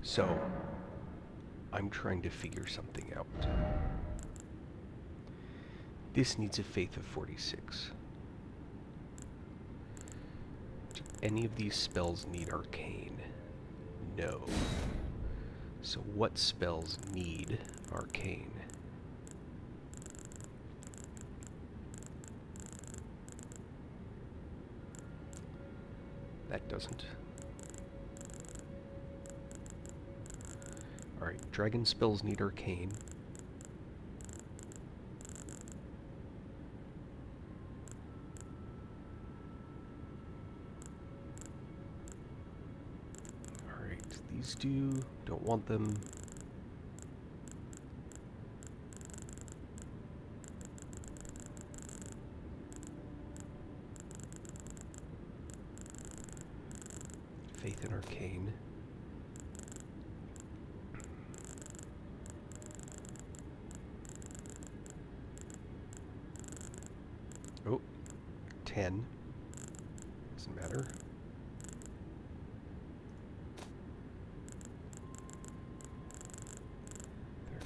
So, I'm trying to figure something out. This needs a faith of 46. Do any of these spells need arcane? No. So what spells need arcane? That doesn't. Alright, dragon spells need arcane. Alright, these don't want them. Faith in arcane. Oh, 10. Doesn't matter. Are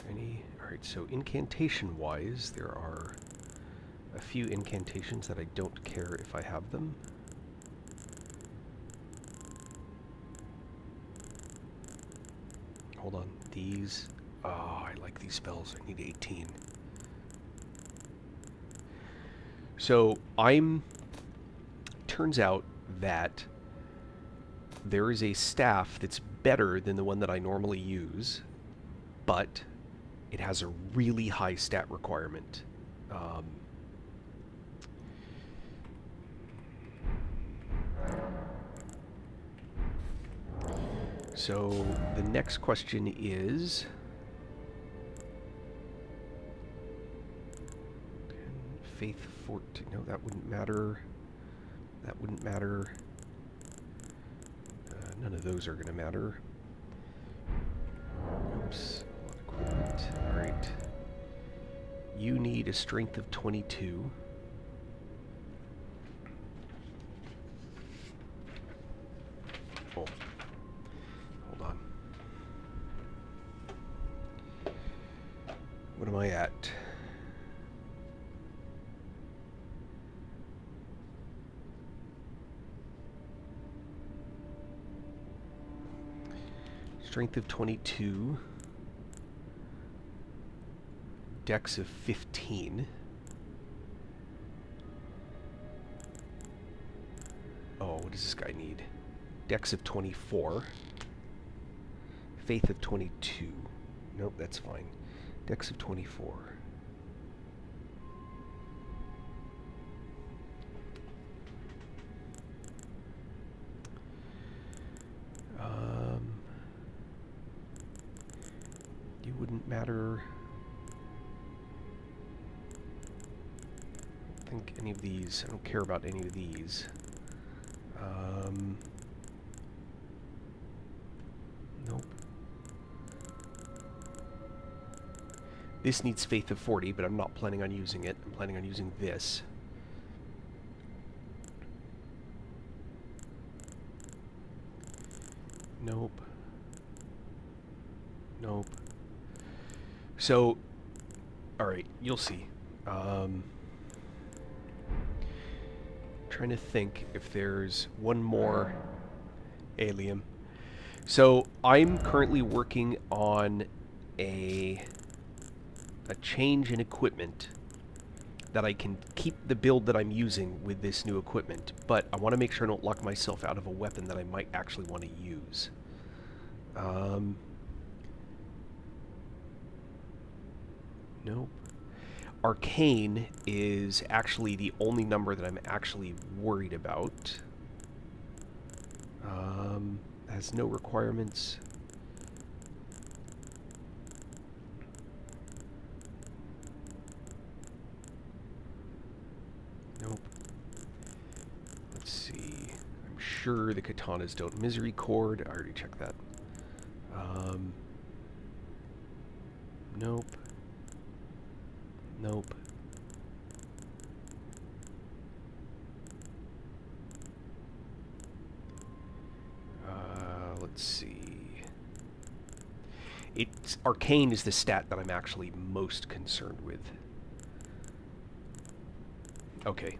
there any? Alright, so incantation-wise, there are a few incantations that I don't care if I have them. Hold on. These... Oh, I like these spells. I need 18. So, turns out that there is a staff that's better than the one that I normally use, but it has a really high stat requirement. So the next question is... Faith 14. No, that wouldn't matter. That wouldn't matter. None of those are going to matter. Oops. Equipment. Alright. You need a strength of 22. Oh. Hold on. What am I at? Strength of 22. Dex of 15. Oh, what does this guy need? Dex of 24. Faith of 22. Nope, that's fine. Dex of 24. You wouldn't matter. I don't think any of these. I don't care about any of these. Nope. This needs Faith of 40, but I'm not planning on using it. I'm planning on using this. Nope. Nope. So, alright, you'll see. Trying to think if there's one more alien. So, I'm currently working on a change in equipment that I can keep the build that I'm using with this new equipment, but I want to make sure I don't lock myself out of a weapon that I might actually want to use. Nope. Arcane is actually the only number that I'm actually worried about. Has no requirements. Nope. Let's see. I'm sure the katanas don't misericord. I already checked that. Nope. Nope. Let's see. It's arcane is the stat that I'm actually most concerned with. Okay.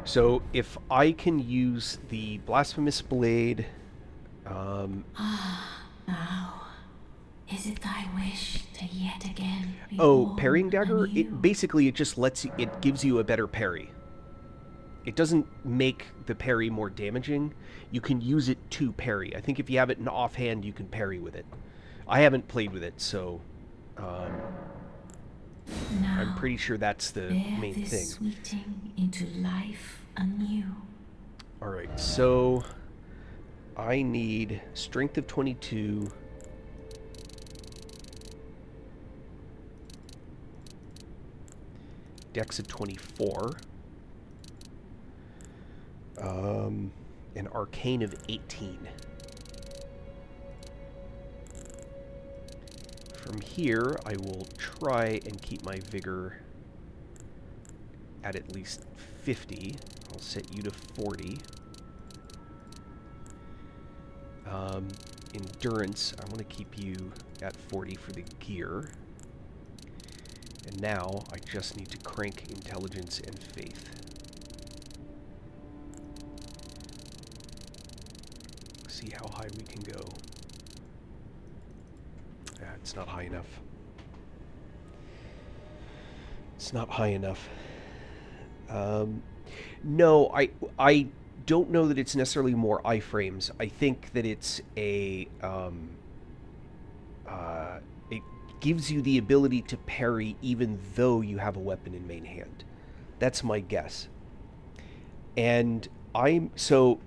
So if I can use the blasphemous blade, Now, is it thy wish to yet again be oh, born parrying dagger. anew? It basically it just lets you. It gives you a better parry. It doesn't make the parry more damaging. You can use it to parry. I think if you have it in offhand, you can parry with it. I haven't played with it, so I'm Now, pretty sure that's the bear main this thing. sweeting into life anew. All right, so I need strength of 22. Dex of 24. An arcane of 18. From here, I will try and keep my vigor at least 50. I'll set you to 40. Endurance, I want to keep you at 40 for the gear. And now, I just need to crank intelligence and faith. See how high we can go. It's not high enough. It's not high enough. No, I don't know that it's necessarily more iframes. I think that it's a it gives you the ability to parry even though you have a weapon in main hand. That's my guess. And so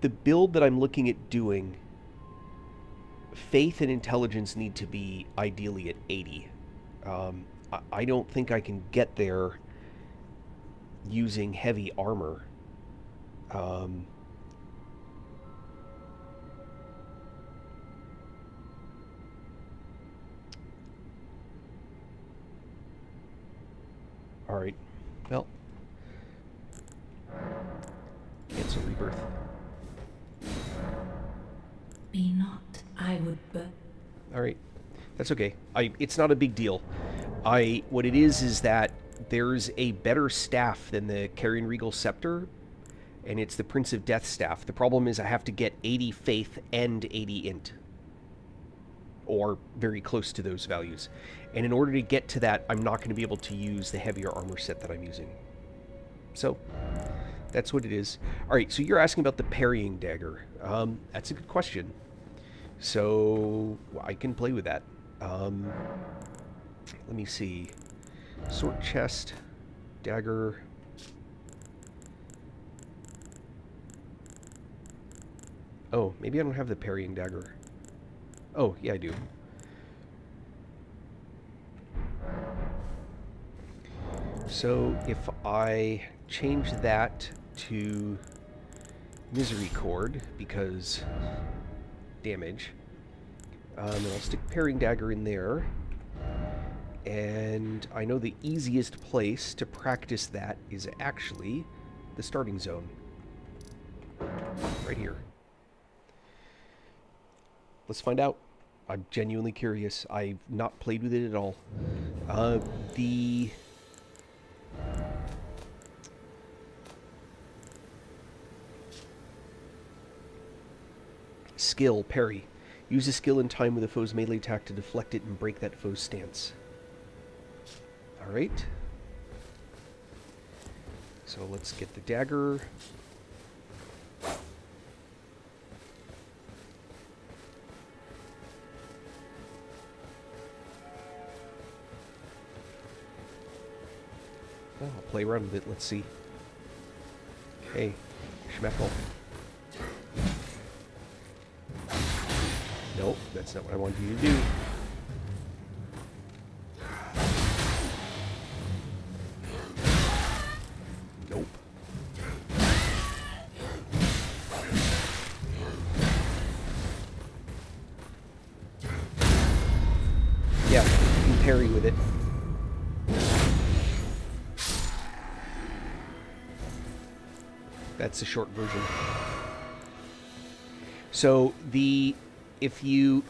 the build that I'm looking at doing, faith and intelligence need to be ideally at 80. I don't think I can get there using heavy armor. Alright. Well. Cancel rebirth. Be not, I would but. Alright. That's okay. It's not a big deal. What it is that there's a better staff than the Carrion Regal Scepter, and it's the Prince of Death staff. The problem is I have to get 80 faith and 80 int. Or very close to those values. And in order to get to that, I'm not going to be able to use the heavier armor set that I'm using. So, that's what it is. Alright, so you're asking about the parrying dagger. That's a good question. So, I can play with that. Let me see. Sword chest, dagger. Oh, maybe I don't have the parrying dagger. Oh, yeah, I do. So if I change that to Misery Cord, because damage, and I'll stick parrying dagger in there. And I know the easiest place to practice that is actually the starting zone. Right here. Let's find out. I'm genuinely curious. I've not played with it at all. The skill, parry. Use a skill in time with a foe's melee attack to deflect it and break that foe's stance. Alright. So let's get the dagger. Well, I'll play around with it. Let's see. Hey, Schmeckle. Nope, that's not what I wanted you to do. Nope. Yeah, you can parry with it. That's the short version. So if you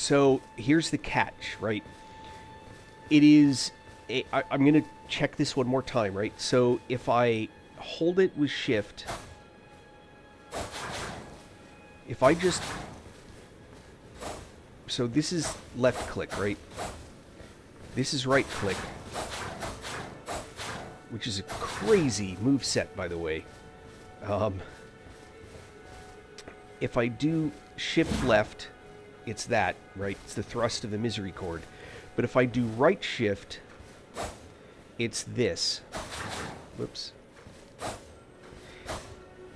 So here's the catch, right? It is... I'm going to check this one more time, right? So if I hold it with shift... If I just... So this is left click, right? This is right click. Which is a crazy moveset, by the way. If I do shift left, it's that, right? It's the thrust of the misery chord. But if I do right shift, it's this. Whoops.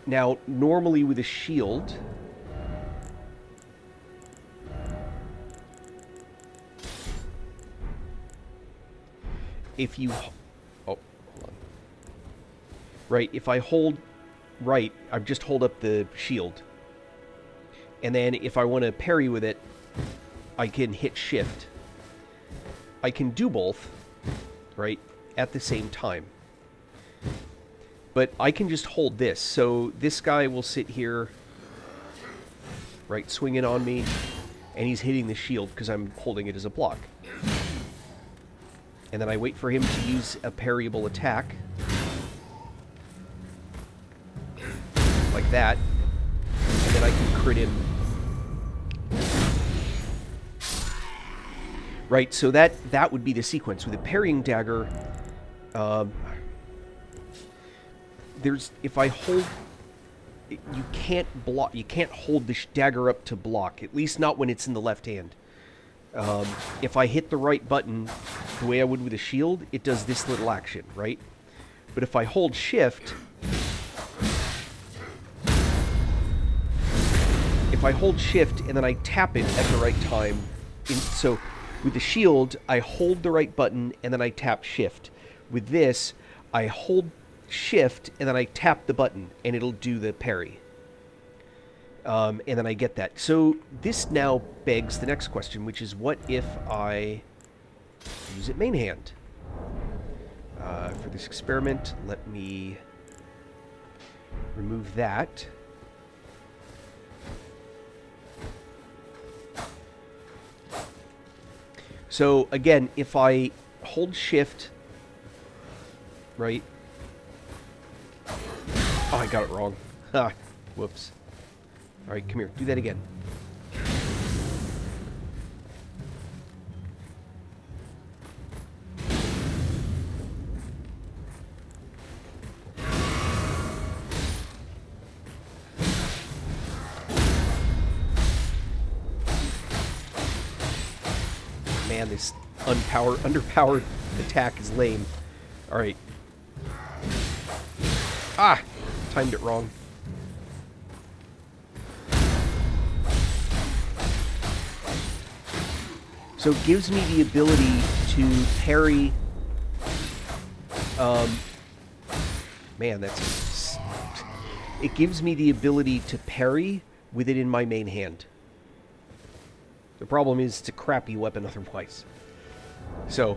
Now, normally with a shield... If you... Oh, hold on. Right, if I hold right, I just hold up the shield. And then if I want to parry with it, I can hit shift. I can do both, right, at the same time. But I can just hold this. So this guy will sit here, right, swinging on me, and he's hitting the shield because I'm holding it as a block. And then I wait for him to use a parryable attack. Like that. And then I can crit him. Right, so that would be the sequence. With a parrying dagger, if I hold... You can't block. You can't hold the dagger up to block. At least not when it's in the left hand. If I hit the right button, the way I would with a shield, it does this little action, right? But if I hold shift... If I hold shift and then I tap it at the right time... So, with the shield, I hold the right button and then I tap shift. With this, I hold shift and then I tap the button and it'll do the parry. And then I get that. So this now begs the next question, which is what if I use it main hand? For this experiment, let me remove that. So again, if I hold shift, right? Oh, I got it wrong. Ah, whoops. All right, come here. Do that again. Man, this underpowered attack is lame. All right. Ah! Timed it wrong. So it gives me the ability to parry... man, that's... It gives me the ability to parry with it in my main hand. The problem is it's a crappy weapon otherwise. So,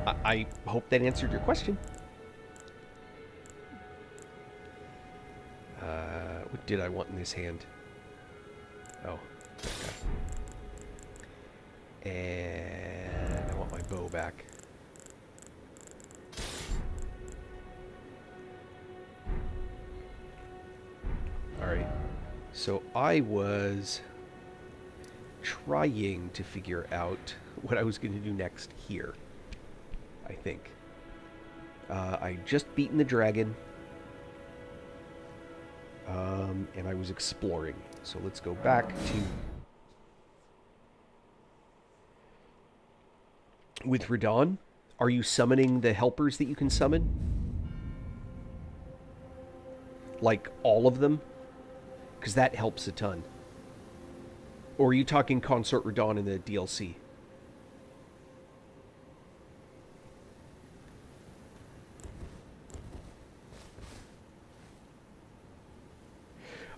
I hope that answered your question. What did I want in this hand? Oh, okay. And I want my bow back. Alright. So I was trying to figure out what I was going to do next here, I think. I just beaten the dragon. And I was exploring. So let's go back to... With Radon, are you summoning the helpers that you can summon? Like, all of them? Because that helps a ton. Or are you talking Consort Radon in the DLC?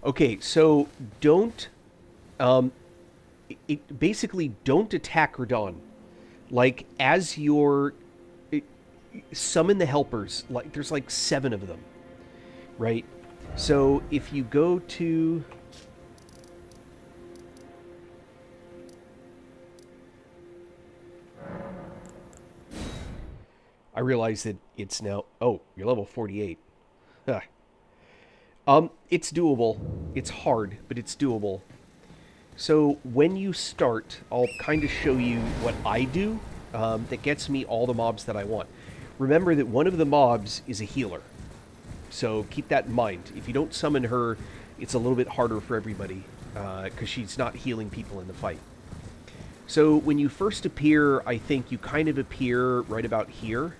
Okay, so don't... basically, don't attack Radon. Like, as you're... summon the helpers. Like, there's like 7 of them. Right? So, if you go to... I realize that it's now... Oh, you're level 48. Huh. It's doable. It's hard, but it's doable. So when you start, I'll kind of show you what I do that gets me all the mobs that I want. Remember that one of the mobs is a healer. So keep that in mind. If you don't summon her, it's a little bit harder for everybody because she's not healing people in the fight. So when you first appear, I think you kind of appear right about here.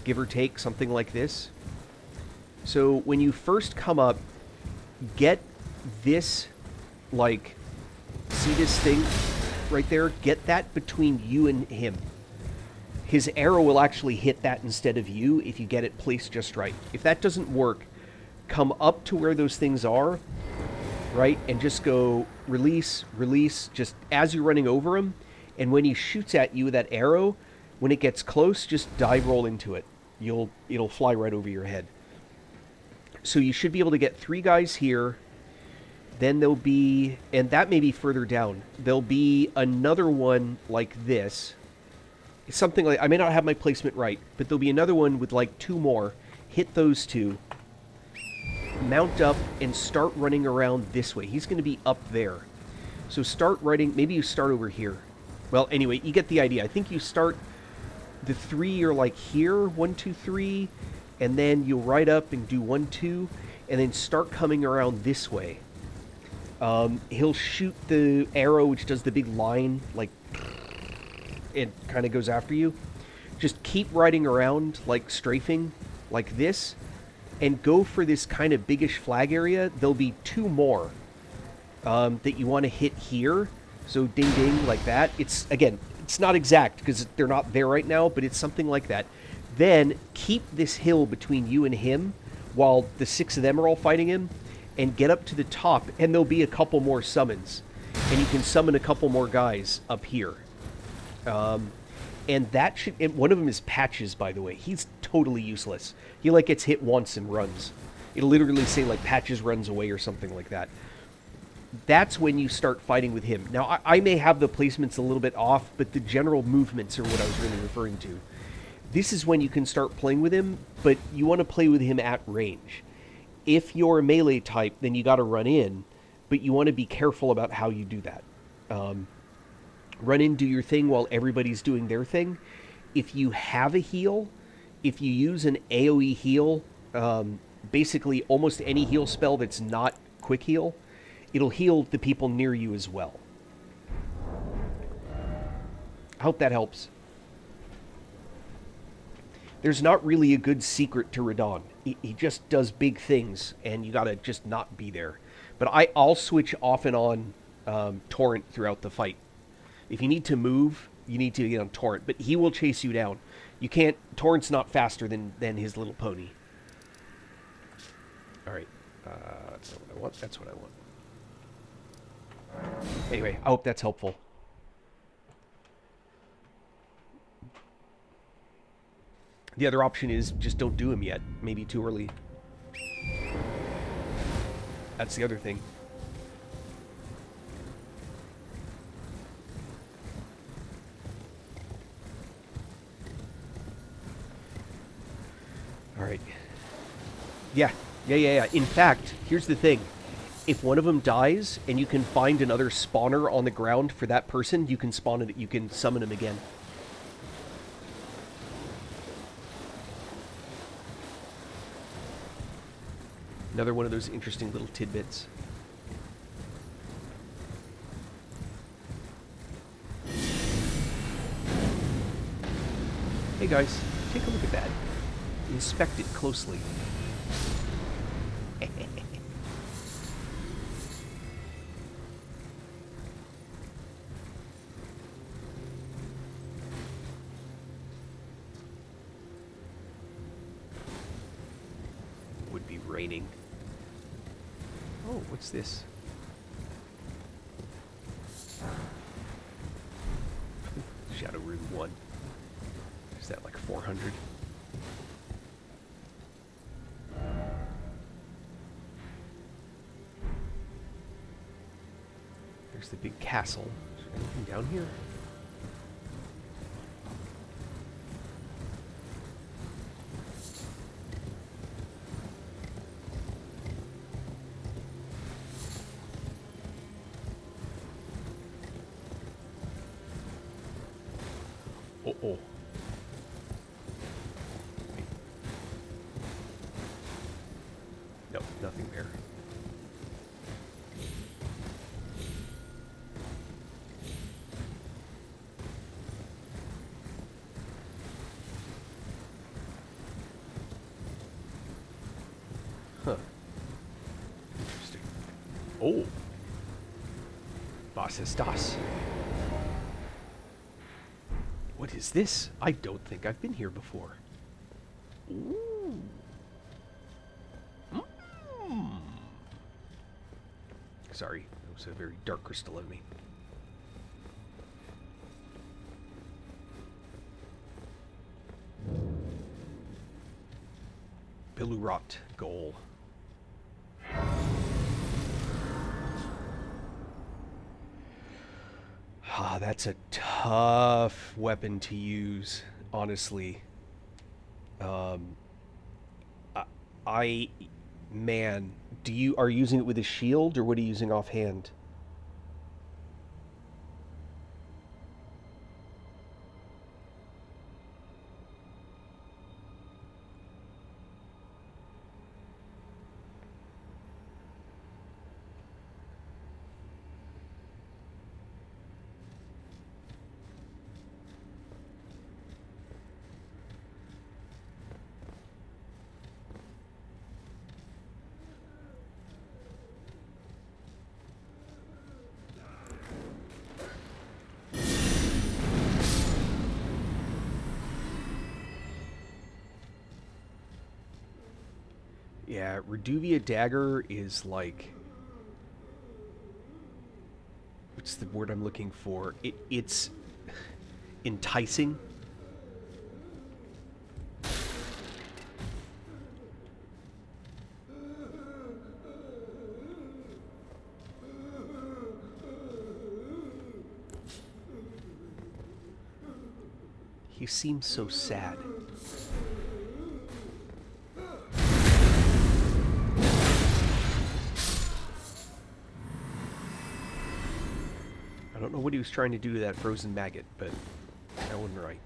Give or take, something like this. So when you first come up, get this, like, see this thing right there? Get that between you and him. His arrow will actually hit that instead of you if you get it placed just right. If that doesn't work, come up to where those things are, right? And just go release, release, just as you're running over him. And when he shoots at you with that arrow, when it gets close, just dive roll into it. It'll fly right over your head. So you should be able to get 3 guys here. Then there'll be, and that may be further down, there'll be another one like this. It's something like, I may not have my placement right, but there'll be another one with like 2 more. Hit those 2. Mount up and start running around this way. He's going to be up there. So start running, maybe you start over here. Well, anyway, you get the idea. I think you start, the 3 are like here, 1, 2, 3, and then you'll ride up and do 1, 2, and then start coming around this way. He'll shoot the arrow, which does the big line, like, it kind of goes after you. Just keep riding around, like strafing, like this, and go for this kind of biggish flag area. There'll be 2 more that you want to hit here. So ding ding, like that. It's, again, it's not exact because they're not there right now, but it's something like that. Then keep this hill between you and him while the 6 of them are all fighting him, and get up to the top, and there'll be a couple more summons. And you can summon a couple more guys up here. And that should... And one of them is Patches, by the way. He's totally useless. He, like, gets hit once and runs. It'll literally say, like, Patches runs away or something like that. That's when you start fighting with him. Now, I may have the placements a little bit off, but the general movements are what I was really referring to. This is when you can start playing with him, but you want to play with him at range. If you're a melee type, then you got to run in, but you want to be careful about how you do that. Run in, do your thing while everybody's doing their thing. If you have a heal, if you use an AoE heal, basically almost any heal spell that's not quick heal, it'll heal the people near you as well. I hope that helps. There's not really a good secret to Radon. He just does big things, and you gotta just not be there. But I'll switch off and on Torrent throughout the fight. If you need to move, you need to get on Torrent, but he will chase you down. You can't... Torrent's not faster than his little pony. Alright. That's not what I want. That's what I want. Anyway, I hope that's helpful. The other option is just don't do him yet. Maybe too early. That's the other thing. Alright. Yeah. In fact, here's the thing. If one of them dies and you can find another spawner on the ground for that person, you can spawn it. You can summon him again. Another one of those interesting little tidbits. Hey guys, take a look at that. Inspect it closely. Would be raining. Oh, what's this? Shadow Rune 1. Is that like 400? There's the big castle. Is there anything down here? Nope, nothing there. Huh. Interesting. Oh. Was ist das? What is this? I don't think I've been here before. Ooh. Mm. Sorry, that was a very dark crystal of me. Bilurot goal. Ah, that's a tough weapon to use, honestly. Um, I, man, are you using it with a shield or what are you using offhand? Yeah, Reduvia Dagger is like, what's the word I'm looking for? It's enticing. He seems so sad. I don't know what he was trying to do to that frozen maggot, but that wasn't right.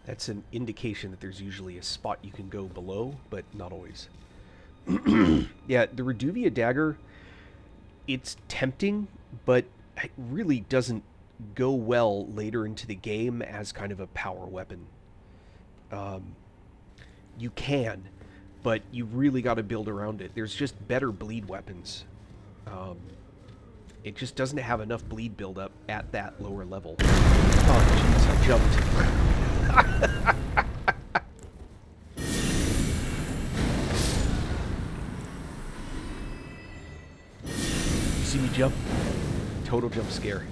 That's an indication that there's usually a spot you can go below, but not always. Yeah, the Reduvia Dagger, it's tempting, but it really doesn't go well later into the game as kind of a power weapon. You can, but you really got to build around it. There's just better bleed weapons. It just doesn't have enough bleed buildup at that lower level. Oh, jeez, I jumped. You see me jump? Total jump scare.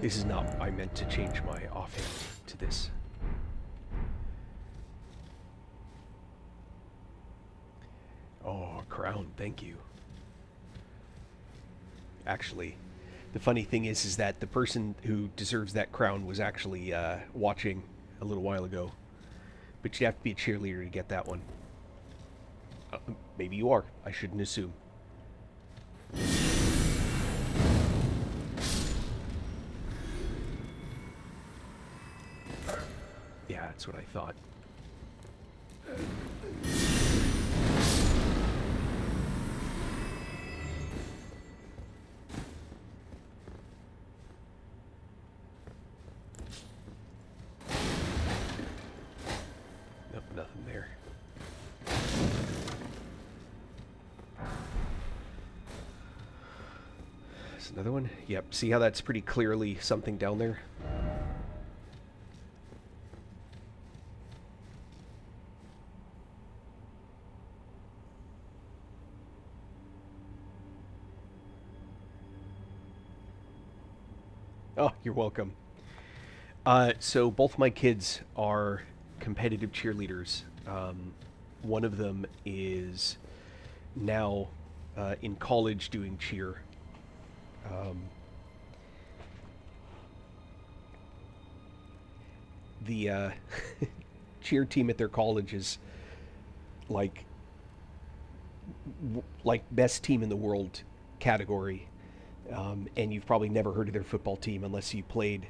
This is not, I meant to change my offhand to this. Oh, crown, thank you. Actually, the funny thing is that the person who deserves that crown was actually watching a little while ago. But you have to be a cheerleader to get that one. Maybe you are. I shouldn't assume. Yeah, that's what I thought. Nope, nothing there. There's another one. Yep, see how that's pretty clearly something down there? Oh, you're welcome. So both my kids are competitive cheerleaders. One of them is now in college doing cheer. The cheer team at their college is like best team in the world category, and you've probably never heard of their football team unless you played.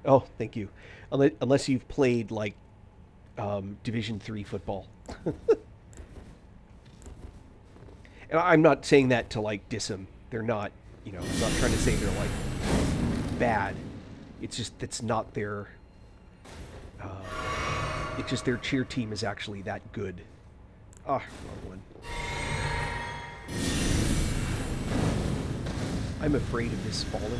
Oh, thank you. Unless you've played like Division 3 football. And I'm not saying that to like diss them. They're not. You know, I'm not trying to say they're like bad. It's just that's not their. It's just their cheer team is actually that good. Ah, wrong one. I'm afraid of this falling.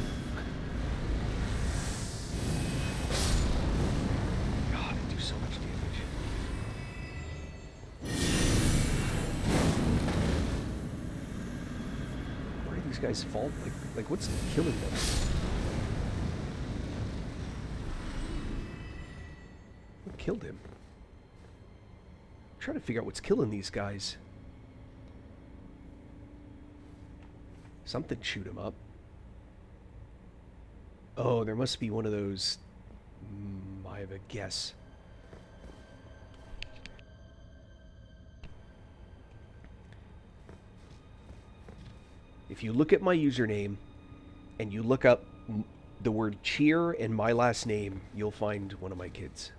God, I do so much damage. Why do these guys fall? Like what's killing them? What killed him? I'm trying to figure out what's killing these guys. Something shoot him up. Oh, there must be one of those. I have a guess. If you look at my username and you look up the word cheer and my last name, you'll find one of my kids.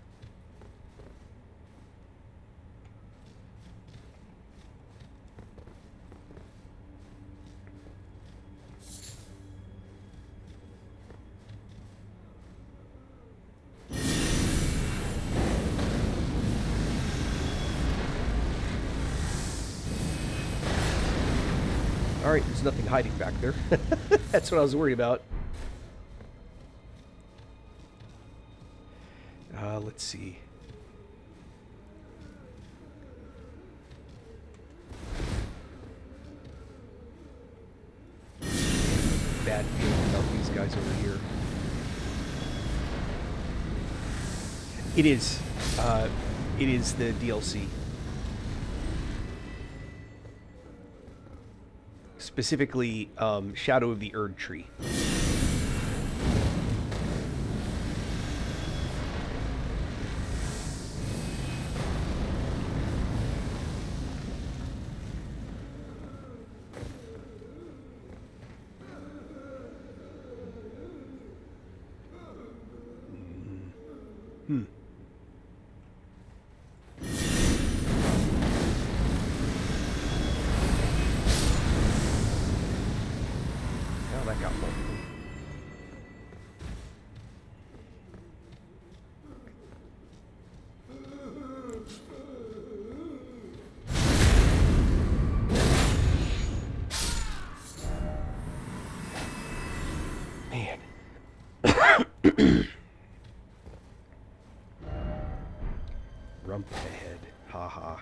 Alright, there's nothing hiding back there. That's what I was worried about. Let's see. Bad feeling about these guys over here. It is the DLC. Specifically, Shadow of the Erd Tree. That got multiple. Man. Rump ahead. Haha.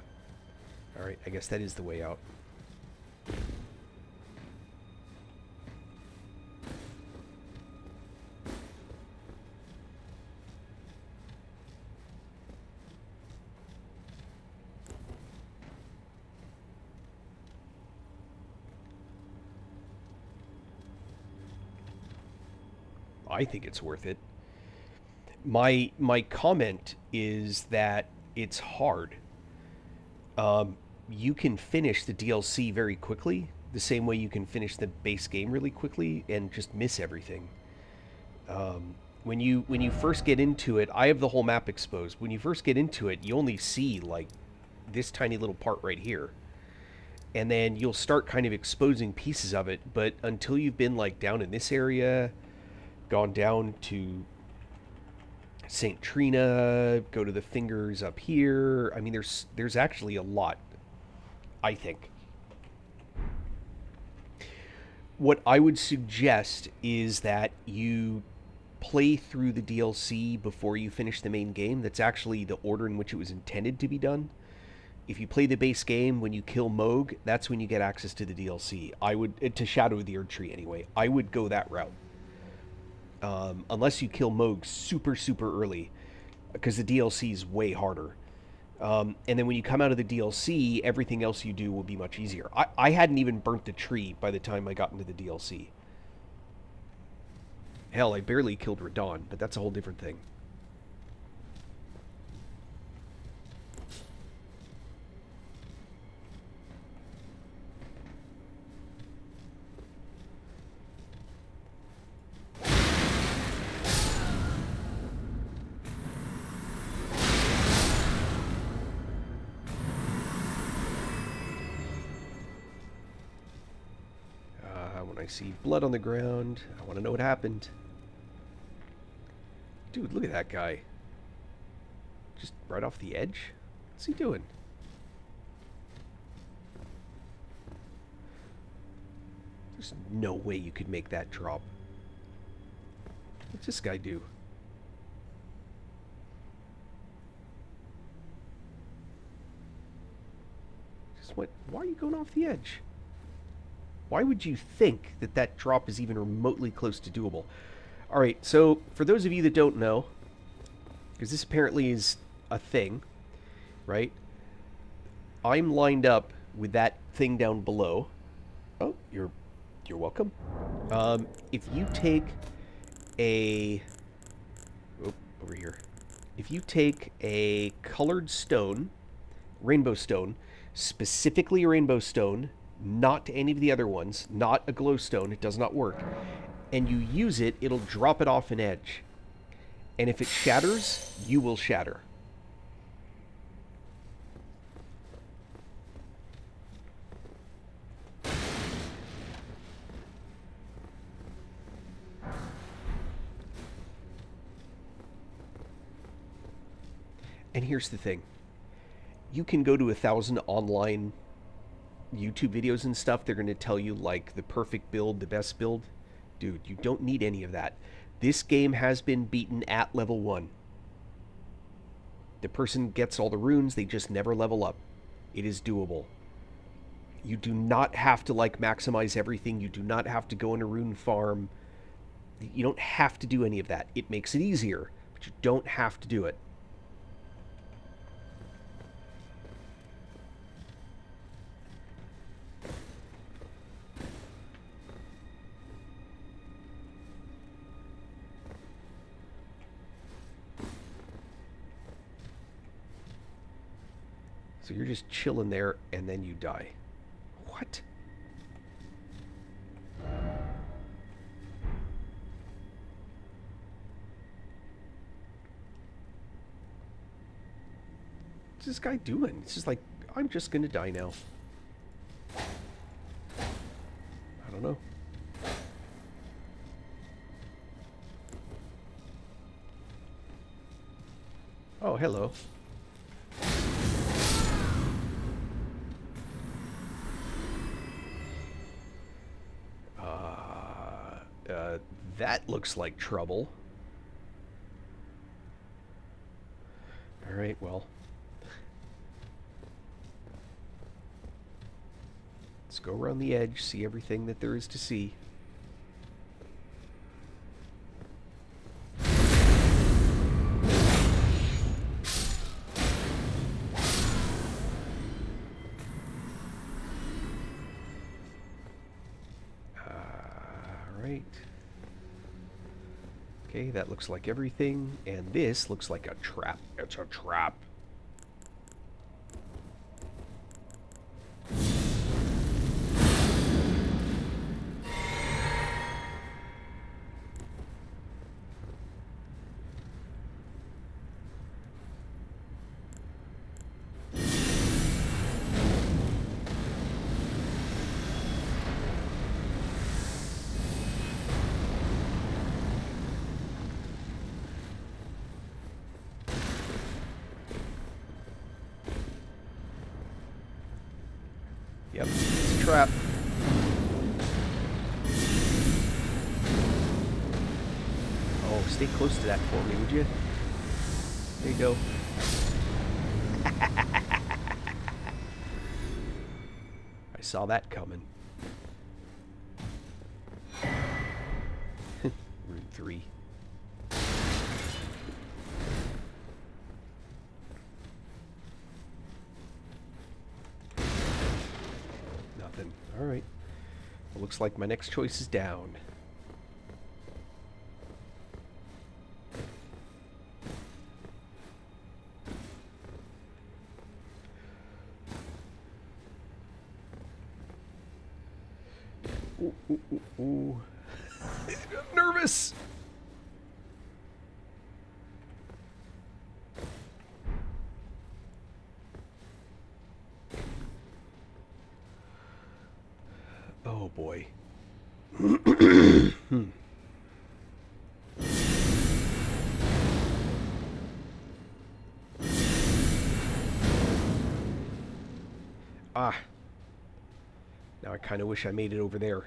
Alright, I guess that is the way out. I think it's worth it. My comment is that it's hard. You can finish the DLC very quickly, the same way you can finish the base game really quickly and just miss everything. When you first get into it, I have the whole map exposed. When you first get into it, you only see like this tiny little part right here. And then you'll start kind of exposing pieces of it, but until you've been like down in this area, gone down to St. Trina, go to the fingers up here. I mean, there's actually a lot, I think. What I would suggest is that you play through the DLC before you finish the main game. That's actually the order in which it was intended to be done. If you play the base game, when you kill Moog, that's when you get access to the DLC. I would, to Shadow of the Erd Tree anyway, I would go that route. Unless you kill Moog super, super early, because the DLC is way harder. And then when you come out of the DLC, everything else you do will be much easier. I hadn't even burnt the tree by the time I got into the DLC. Hell, I barely killed Radon, but that's a whole different thing. When I see blood on the ground, I want to know what happened. Dude, look at that guy. Just right off the edge? What's he doing? There's no way you could make that drop. What's this guy do? Just went, why are you going off the edge? Why would you think that that drop is even remotely close to doable? Alright, so for those of you that don't know, because this apparently is a thing, right? I'm lined up with that thing down below. Oh, you're welcome. If you take a... Oh, over here. If you take a colored stone, rainbow stone, specifically a rainbow stone, not any of the other ones, not a glowstone, it does not work, and you use it, it'll drop it off an edge. And if it shatters, you will shatter. And here's the thing. You can go to 1,000 online YouTube videos and stuff. They're going to tell you, like, the perfect build, the best build. Dude, you don't need any of that. This game has been beaten at level 1. The person gets all the runes, they just never level up. It is doable. You do not have to, like, maximize everything. You do not have to go in a rune farm. You don't have to do any of that. It makes it easier, but you don't have to do it. So you're just chilling there, and then you die. What? What's this guy doing? It's just like, I'm just gonna die now. I don't know. Oh, hello. That looks like trouble. Alright, well. Let's go around the edge, see everything that there is to see. Alright. Okay, that looks like everything, and this looks like a trap. It's a trap. Yep, it's a trap. Oh, stay close to that for me, would you? There you go. I saw that coming. Route 3. Alright. It looks like my next choice is down. Ooh, ooh, ooh, ooh. I'm nervous! Oh boy. Ah. Now I kind of wish I made it over there.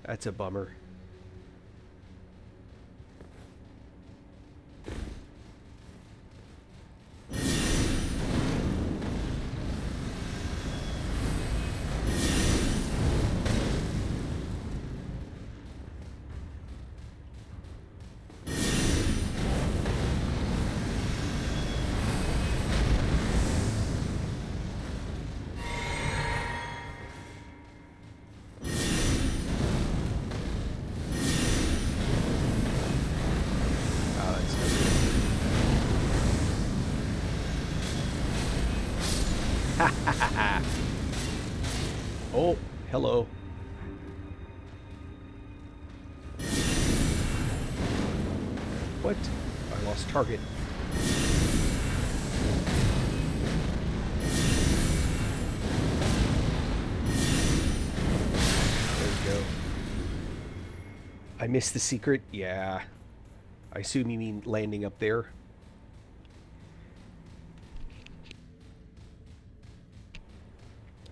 That's a bummer. Oh, hello. What? I lost target. There we go. I missed the secret? Yeah. I assume you mean landing up there.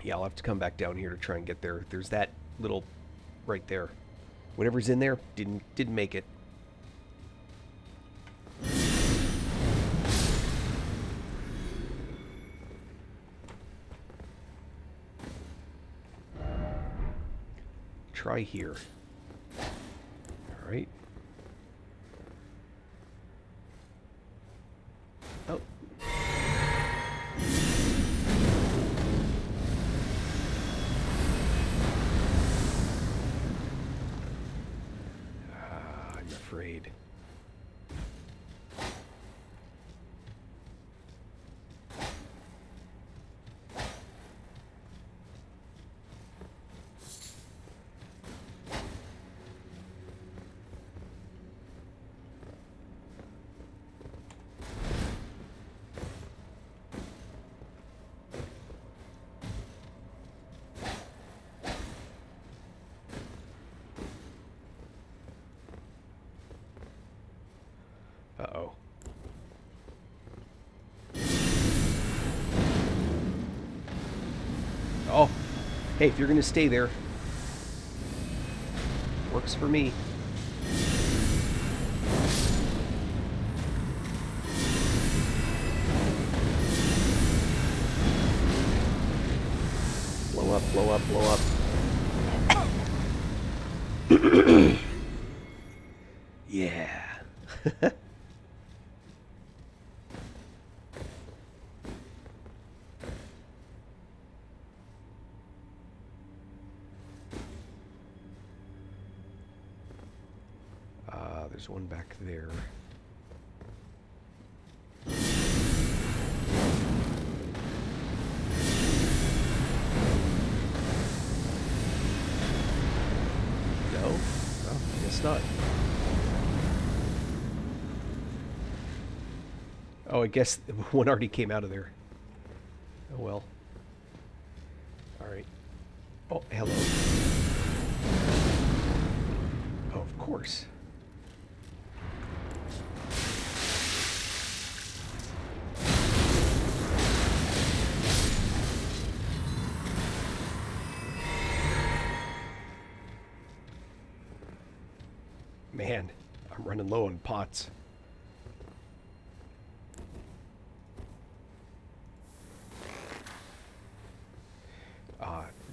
Yeah, I'll have to come back down here to try and get there. There's that little right there. Whatever's in there didn't make it. Try here. All right. Oh. I'm afraid. Uh-oh. Oh. Hey, if you're going to stay there. Works for me. Blow up, blow up, blow up. Yeah. There's one back there. No? Oh, guess not. Oh, I guess one already came out of there. Oh well. Alright. Oh, hello. Oh, of course. Man, I'm running low on pots.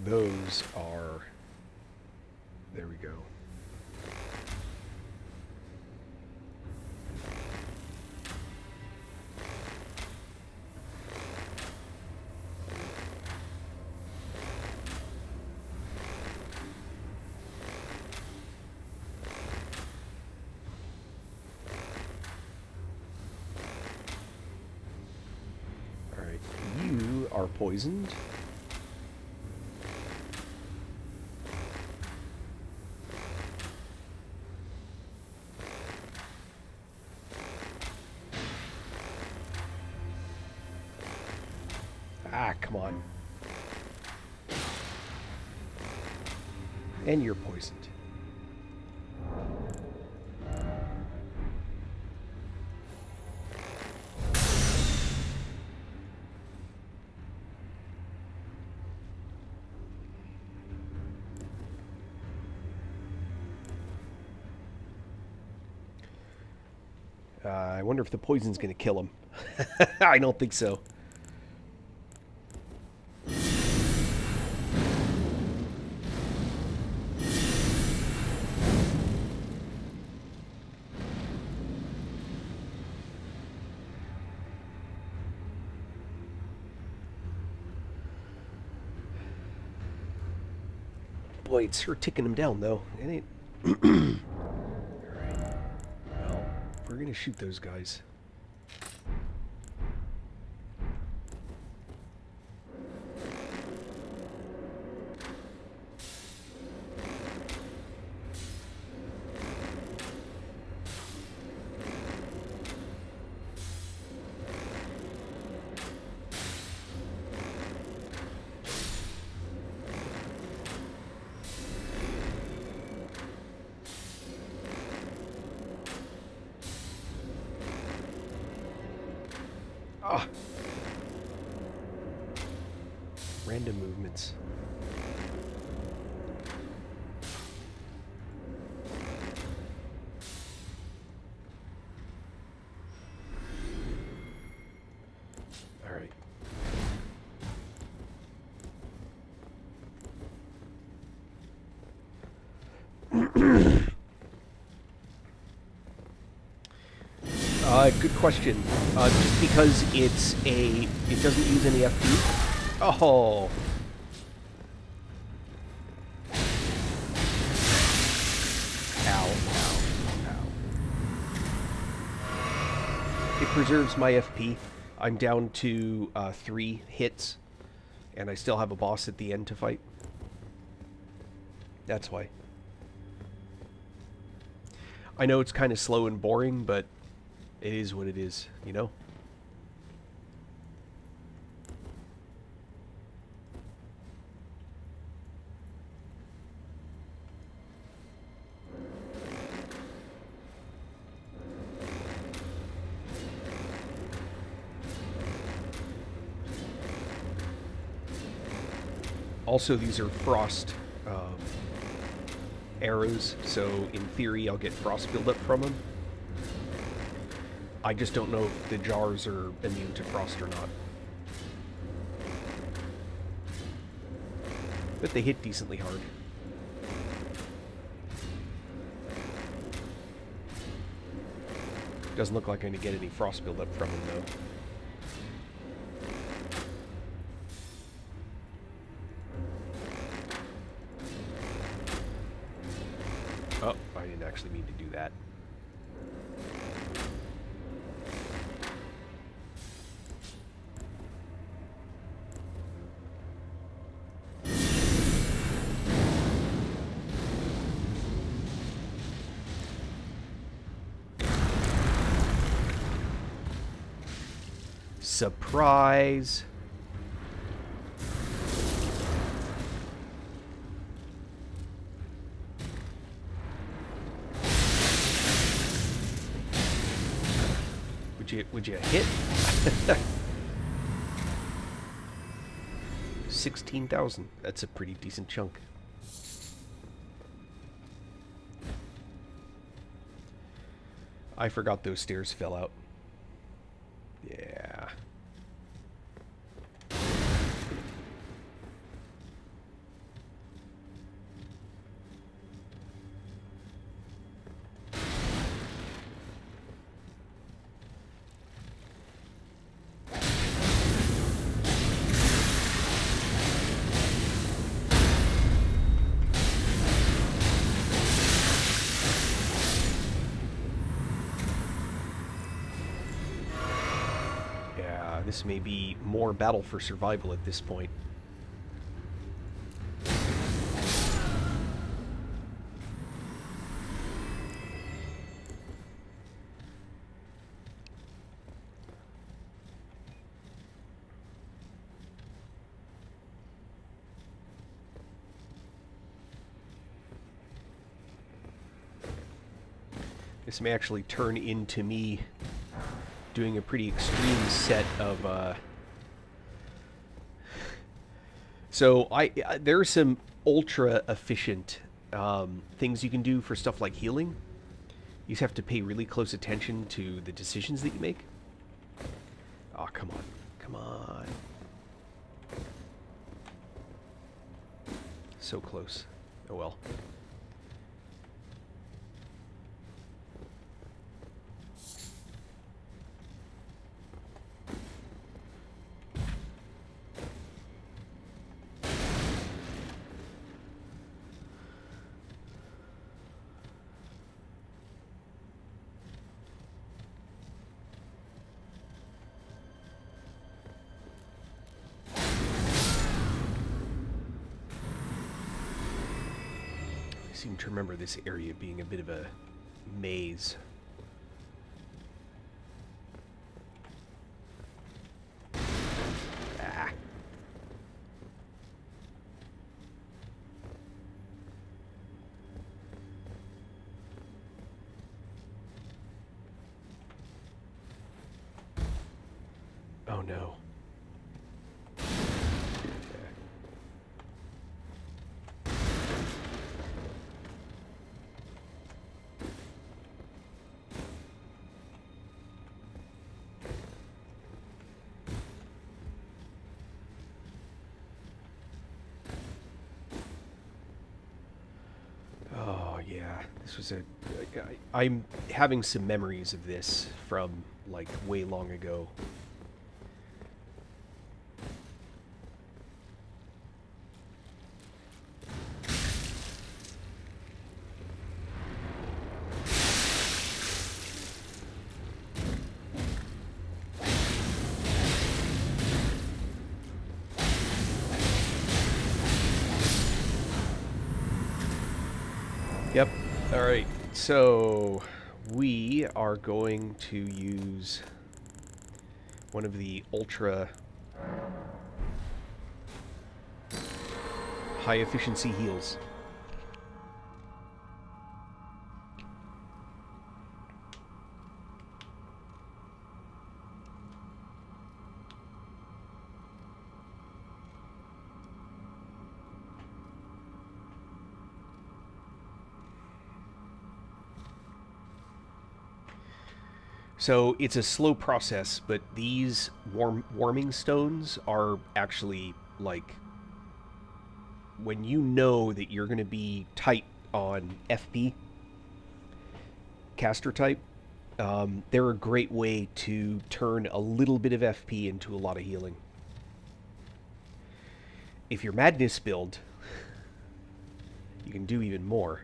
Those are... There we go. You are poisoned. Ah, come on. And you're poisoned. I wonder if the poison's going to kill him. I don't think so. Boy, it's sure ticking him down, though. It ain't... Alright. Well, we're going to shoot those guys. Ah. Random movements. All right. Good question. Just because it doesn't use any FP. Oh. Ow, ow, ow. It preserves my FP. I'm down to 3 hits, and I still have a boss at the end to fight. That's why. I know it's kind of slow and boring, but it is what it is, you know? Also, these are frost arrows, so in theory I'll get frost buildup from them. I just don't know if the jars are immune to frost or not. But they hit decently hard. Doesn't look like I'm going to get any frost buildup from them, though. Oh, I didn't actually mean to do that. Surprise! Would you hit? 16,000. That's a pretty decent chunk. I forgot those stairs fell out. Yeah. This may be more battle for survival at this point. This may actually turn into me doing a pretty extreme set of so there are some ultra efficient things you can do for stuff like healing. You just have to pay really close attention to the decisions that you make. Oh, come on. Come on. So close. Oh well. I seem to remember this area being a bit of a maze. Ah. Oh no. Oh yeah, this was I'm having some memories of this from like way long ago. Yep. All right. So we are going to use one of the ultra high efficiency heals. So it's a slow process, but these warming stones are actually like when you know that you're going to be tight on FP caster type. They're a great way to turn a little bit of FP into a lot of healing. If you're Madness build, you can do even more.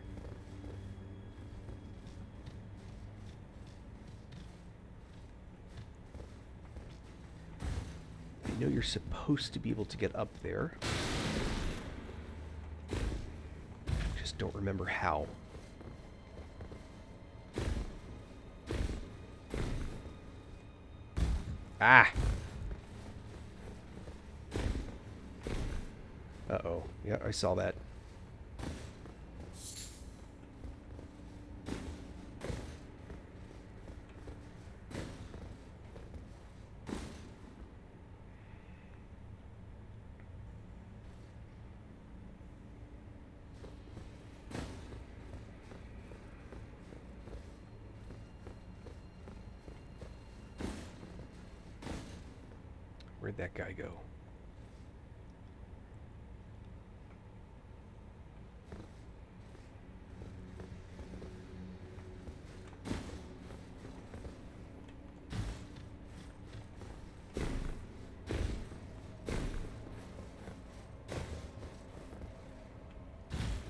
You know you're supposed to be able to get up there. Just don't remember how. Ah! Uh-oh. Yeah, I saw that. Where'd that guy go?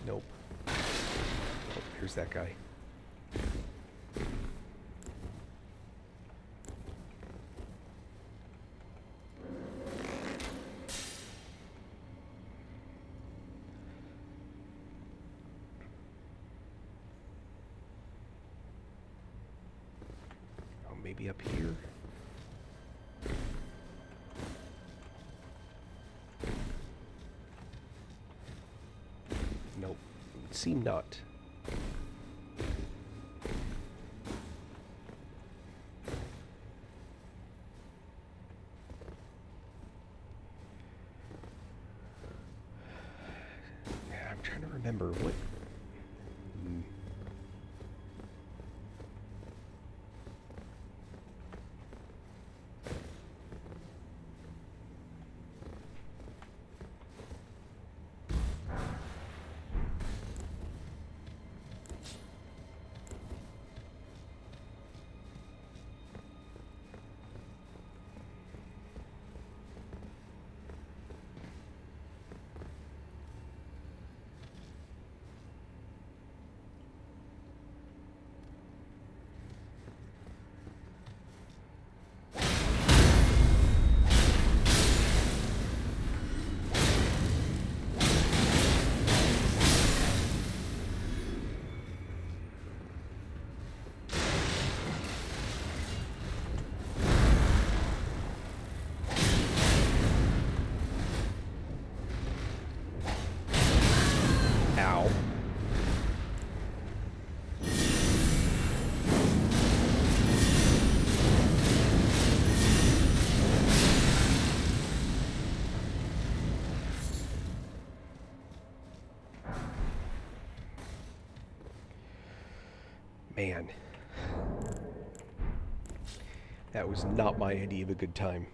Nope. Oh, here's that guy. maybe up here? Nope. It would seem not. Yeah, I'm trying to remember what... Ow. Man. That was not my idea of a good time.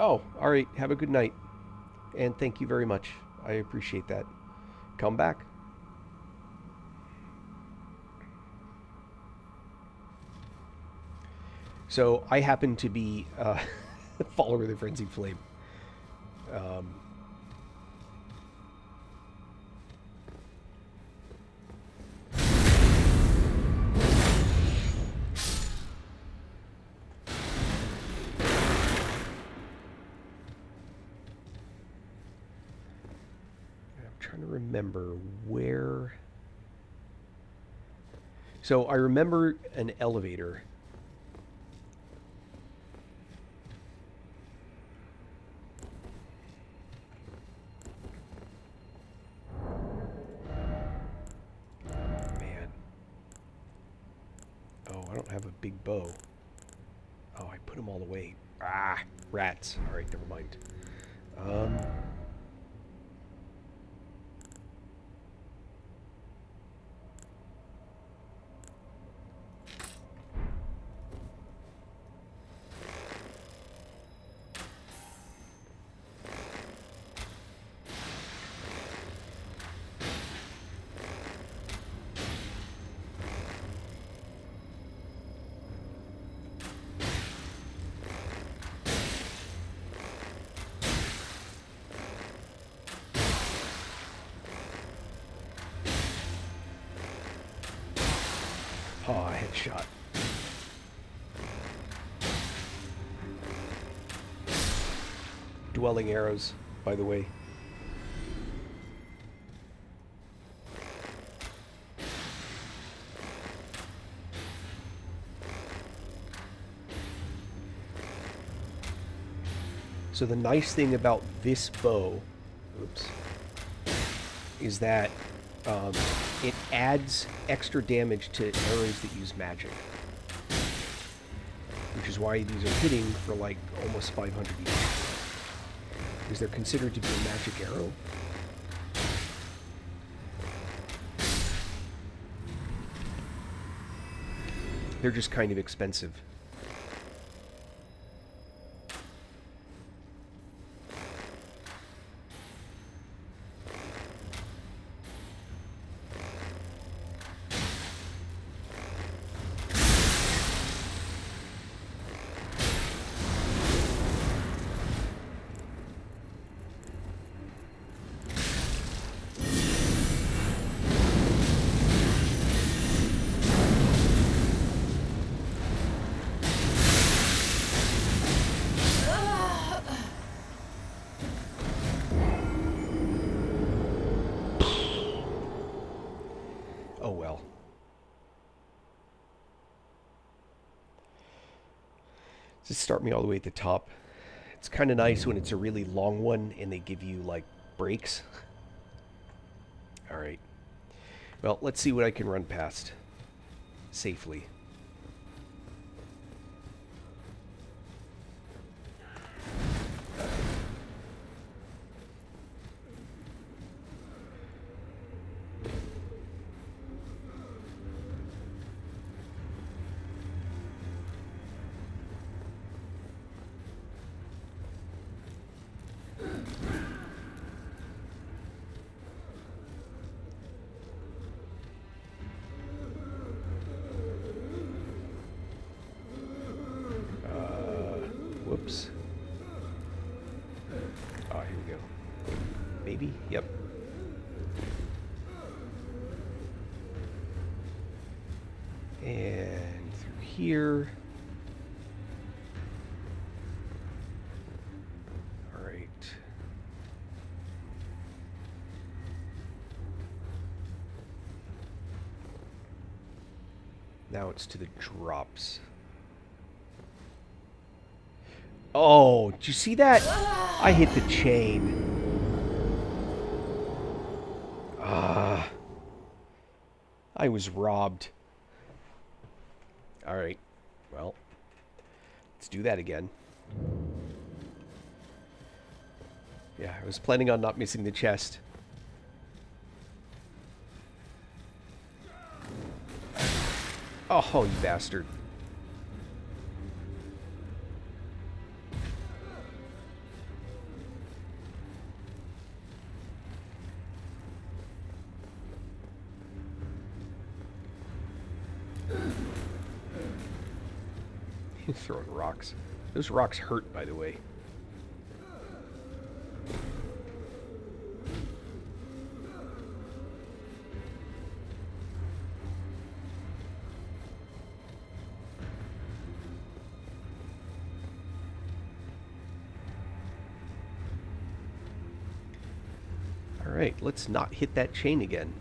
Oh, all right. Have a good night. And thank you very much. I appreciate that. Come back. So I happen to be a follower of the Frenzied Flame. Um, I'm trying to remember where... So I remember an elevator. Man. Oh, I don't have a big bow. Oh, I put them all away. Ah, rats. All right, never mind. Oh, a headshot. Dwelling arrows, by the way. So the nice thing about this bow, oops, is that it adds extra damage to arrows that use magic. Which is why these are hitting for like almost 500 each. Because they're considered to be a magic arrow. They're just kind of expensive. Oh well. Just start me all the way at the top. It's kind of nice when it's a really long one and they give you, like, breaks. Alright. Well, let's see what I can run past safely. Whoops. Oh, here we go. Maybe? Yep. And through here. Alright. Now it's to the drops. Oh, did you see that? I hit the chain. Ah. I was robbed. Alright. Well, let's do that again. Yeah, I was planning on not missing the chest. Oh, you bastard. Throwing rocks. Those rocks hurt, by the way. Alright, let's not hit that chain again.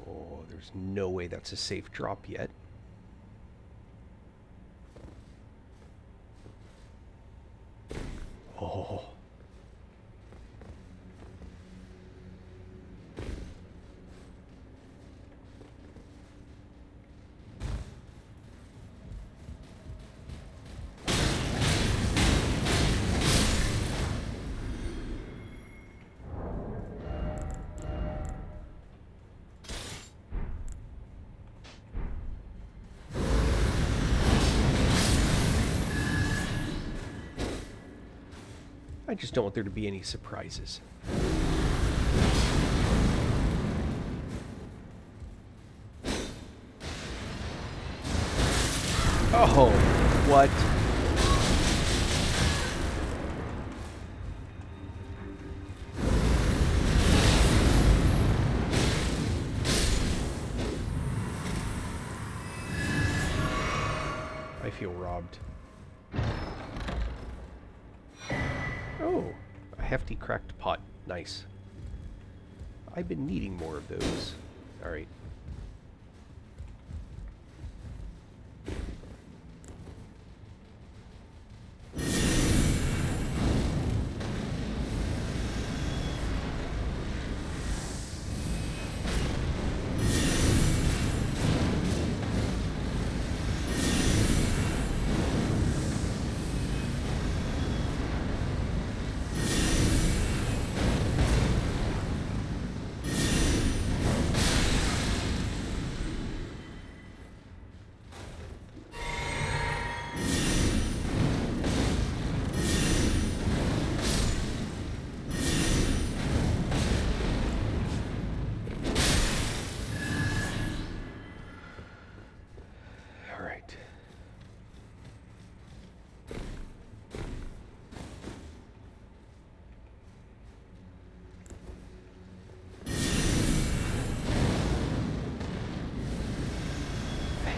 Oh, there's no way that's a safe drop yet. Oh. I just don't want there to be any surprises. Oh, what? I feel robbed. Oh, a hefty cracked pot. Nice. I've been needing more of those. Alright.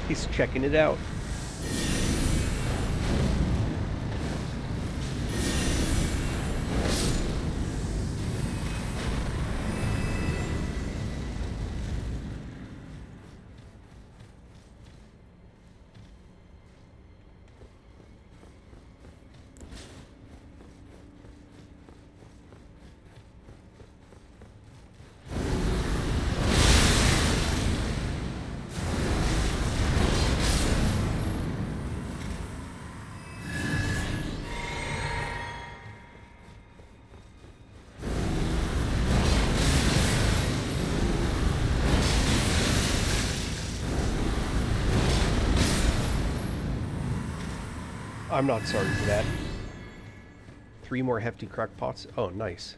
He's checking it out. I'm not sorry for that. 3 more hefty crock pots. Oh, nice.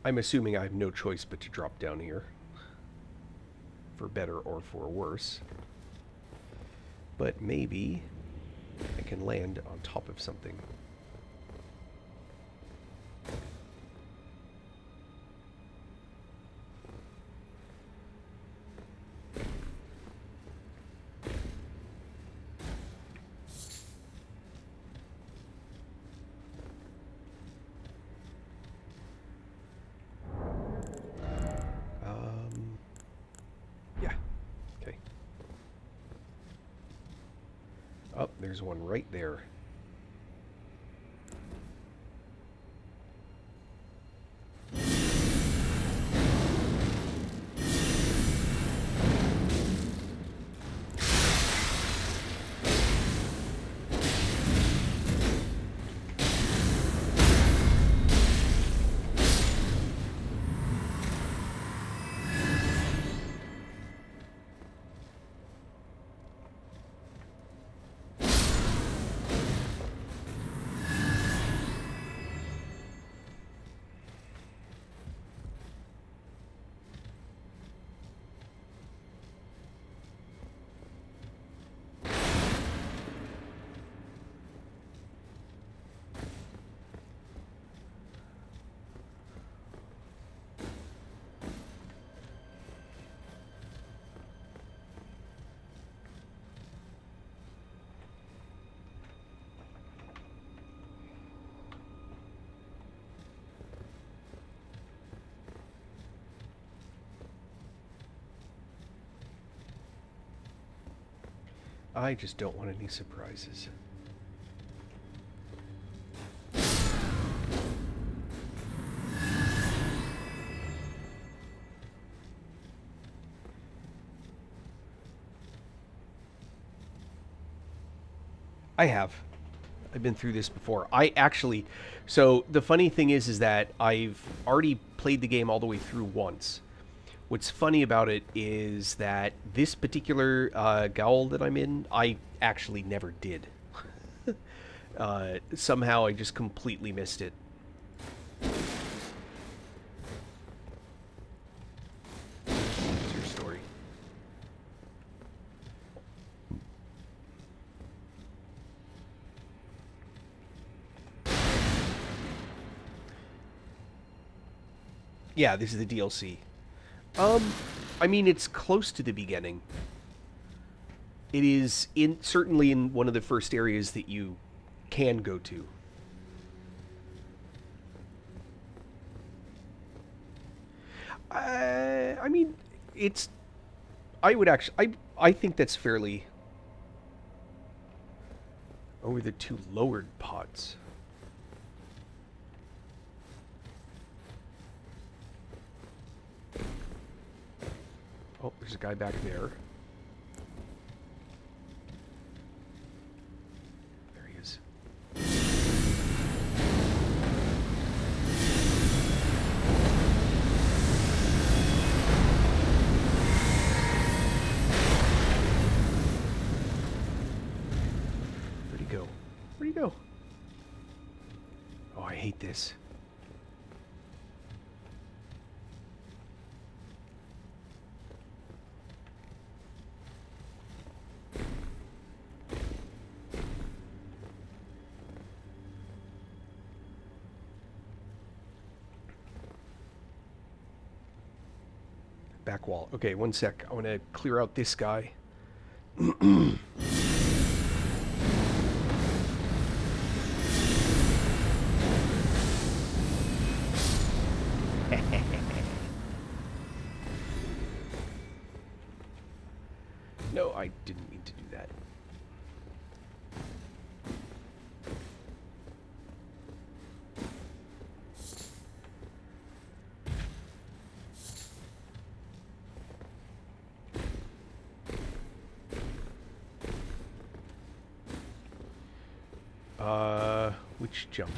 I'm assuming I have no choice but to drop down here. For better or for worse. But maybe I can land on top of something. Yeah. Okay. Oh, there's one right there. I just don't want any surprises. I have. I've been through this before. I actually... So, the funny thing is that I've already played the game all the way through once. What's funny about it is that this particular Gowl that I'm in, I actually never did. Somehow I just completely missed it. What's your story? Yeah, this is the DLC. I mean, it's close to the beginning. It is certainly in one of the first areas that you can go to. I mean, it's... I would actually... I think that's fairly... Over the 2 lowered pots. Oh, there's a guy back there. There he is. Where'd he go? Where'd he go? Oh, I hate this. Back wall. Okay, one sec. I want to clear out this guy. No, I didn't mean to do that. Which jump?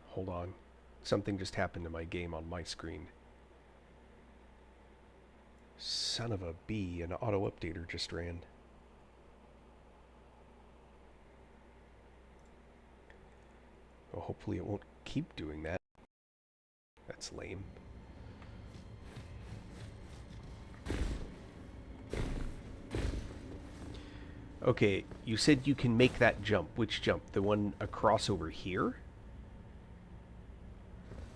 Hold on. Something just happened to my game on my screen. Son of a bee, an auto-updater just ran. Well, hopefully it won't keep doing that. That's lame. Okay, you said you can make that jump. Which jump? The one across over here?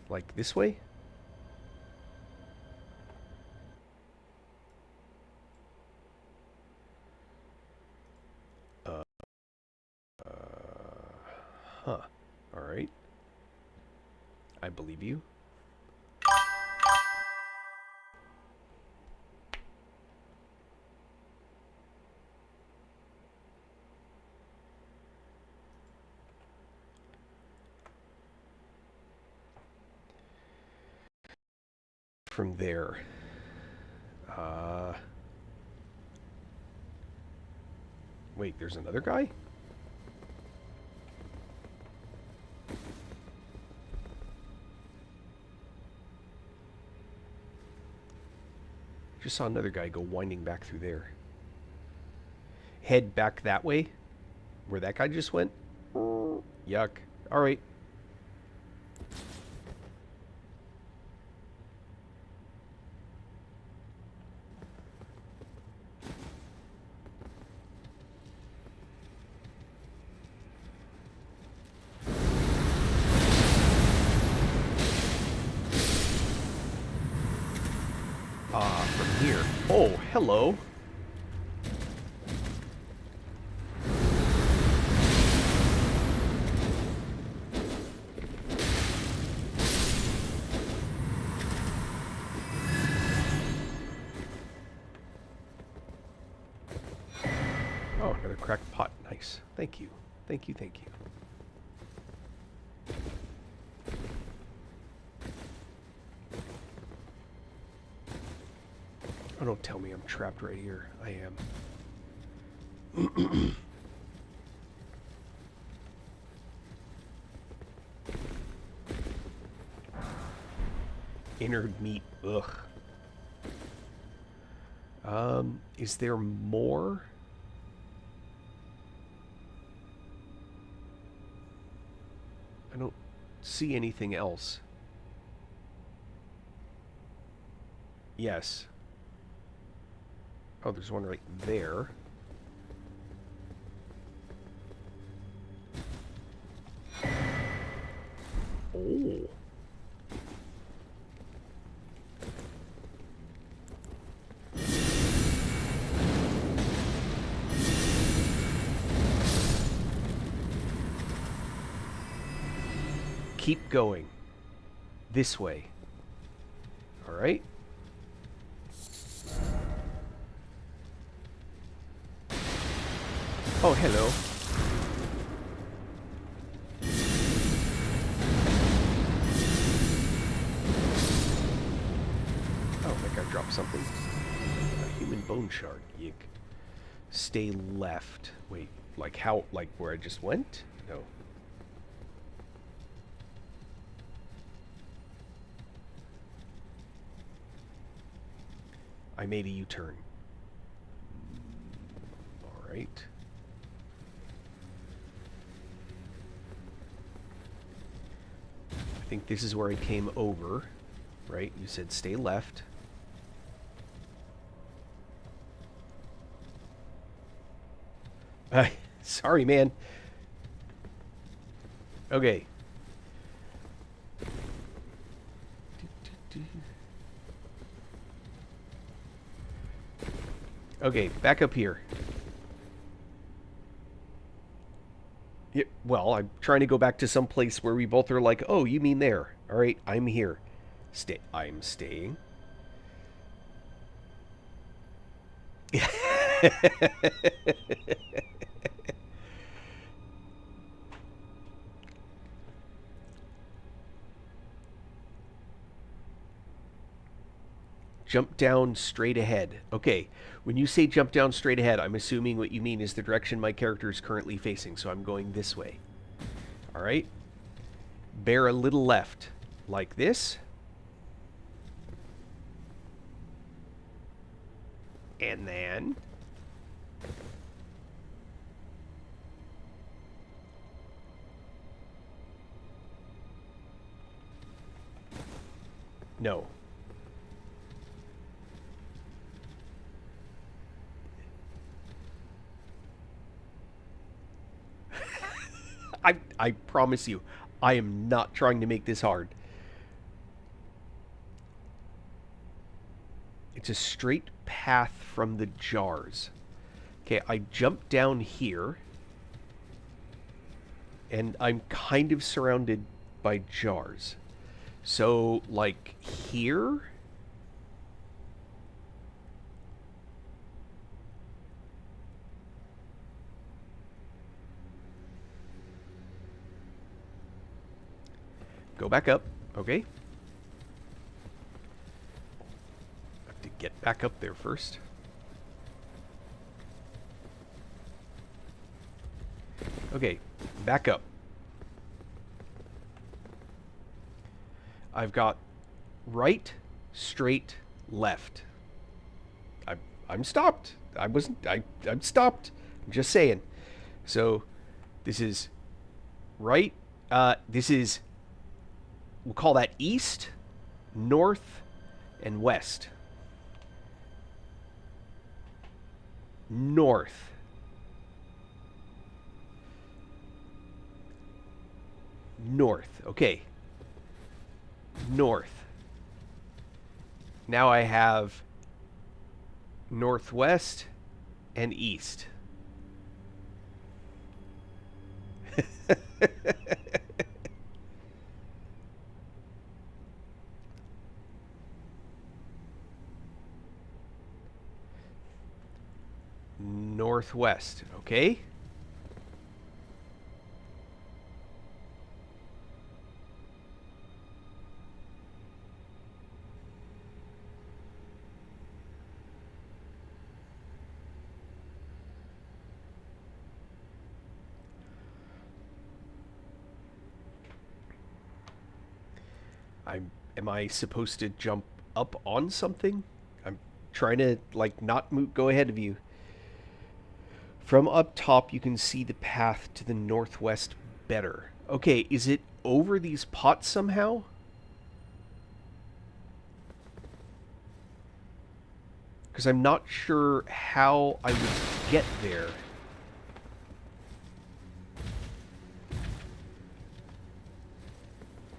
Like this way? Huh. Alright. I believe you. From there. Wait, there's another guy? Just saw another guy go winding back through there. Head back that way? Where that guy just went? Yuck. Alright. From here. Oh, hello. Oh, another cracked pot. Nice. Thank you. Thank you, thank you. Oh, don't tell me I'm trapped right here. I am. Inner meat. Ugh. Is there more? I don't see anything else. Yes. Oh, there's one right there. Oh. Keep going. This way. All right. Oh, hello. Oh, that guy dropped something. A human bone shard. Yick. Stay left. Wait, like how? Like where I just went? No. I made a U-turn. All right. I think this is where I came over. right? You said stay left. Sorry, man. Okay. Okay, back up here. Yeah, well, I'm trying to go back to some place where we both are like, oh, you mean there. All right, I'm here. I'm staying. Jump down straight ahead. Okay, when you say jump down straight ahead, I'm assuming what you mean is the direction my character is currently facing, so I'm going this way. All right? Bear a little left, like this. And then... No. I promise you, I am not trying to make this hard. It's a straight path from the jars. Okay, I jump down here. And I'm kind of surrounded by jars. So, like, here? Go back up. Okay. Have to get back up there first. Okay, back up. I've got right, straight, left. I'm stopped. I'm stopped. I'm just saying. So this is right. This is, we'll call that east, north, and west. North. North. Okay. North. Now I have northwest and east. Northwest, okay? Am I supposed to jump up on something? I'm trying to, like, not go ahead of you. From up top, you can see the path to the northwest better. Okay, is it over these pots somehow? Because I'm not sure how I would get there.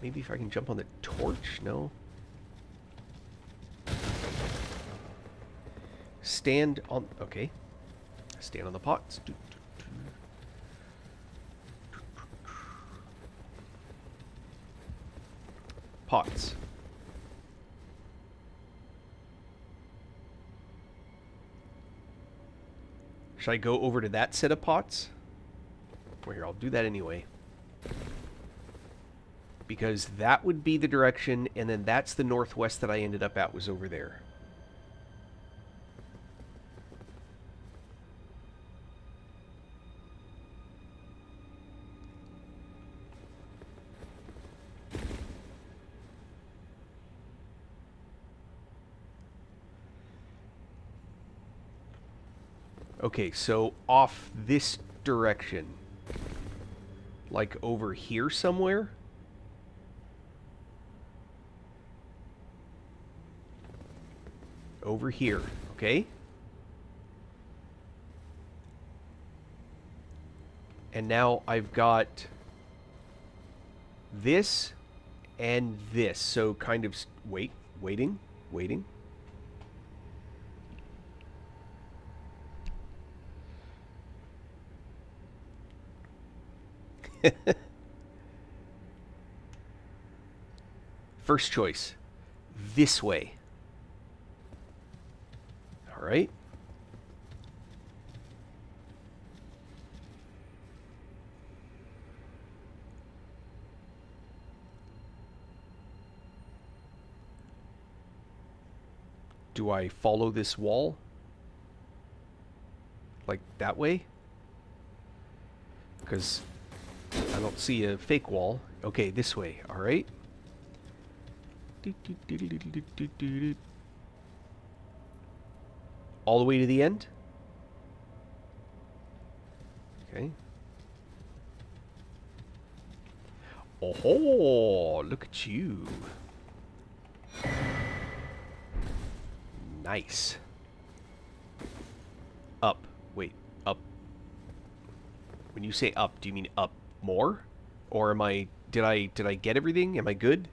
Maybe if I can jump on the torch? No. Stand on... Okay. Stand on the pots. Pots. Should I go over to that set of pots? Well, here, I'll do that anyway. Because that would be the direction, and then that's the northwest that I ended up at, was over there. Okay, so off this direction. Like over here somewhere? over here, okay? And now I've got this and this. So kind of waiting. First choice, this way. All right. Do I follow this wall? Like that way? Because I don't see a fake wall. Okay, this way. All right. All the way to the end? Okay. Oh, look at you. Nice. Up. Wait, up. When you say up, do you mean up more? Or am I did I get everything? Am I good?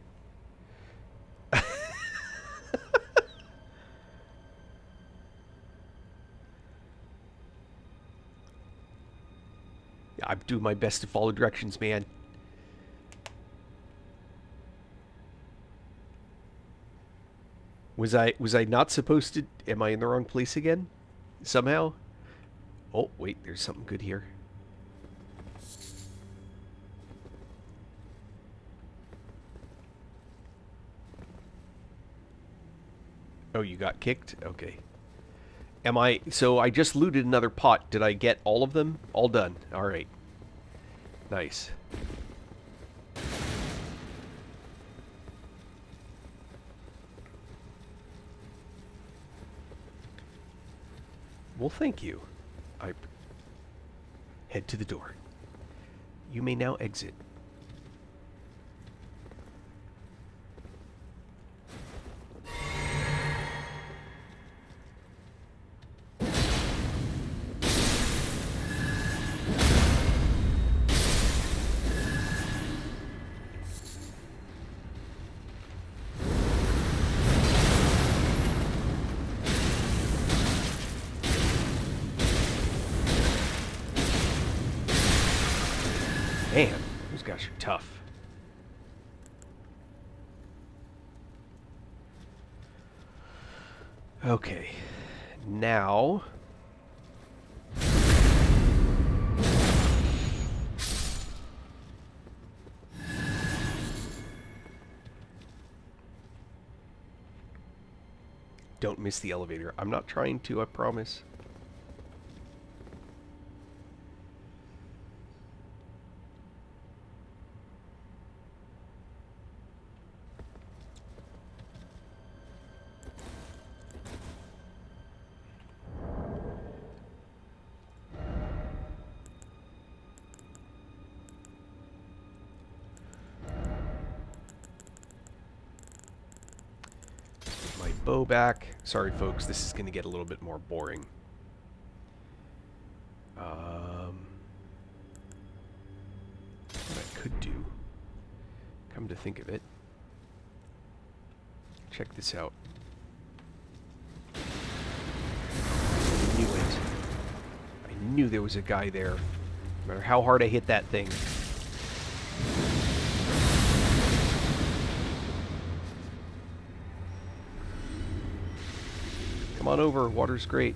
I'm doing my best to follow directions, man. Was I not supposed to? Am I in the wrong place again? Somehow? Oh, wait, there's something good here. Oh, you got kicked? Okay. So I just looted another pot. Did I get all of them? All done. All right. Nice. Well, thank you. I head to the door. You may now exit. Man, those guys are tough. Okay, now... Don't miss the elevator. I'm not trying to, I promise. My bow back. Sorry, folks, this is going to get a little bit more boring. What I could do, come to think of it, check this out. I knew it. I knew there was a guy there, no matter how hard I hit that thing. Come on over, water's great.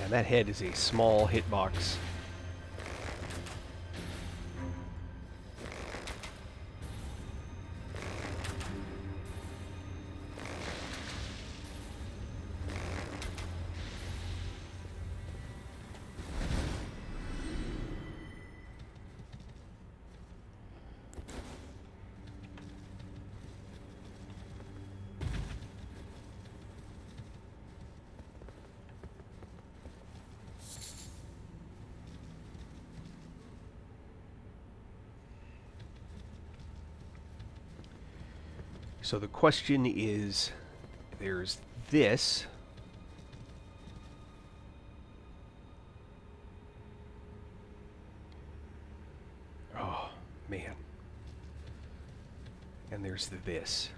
Man, that head is a small hitbox. So the question is, there's this. Oh, man. And there's this.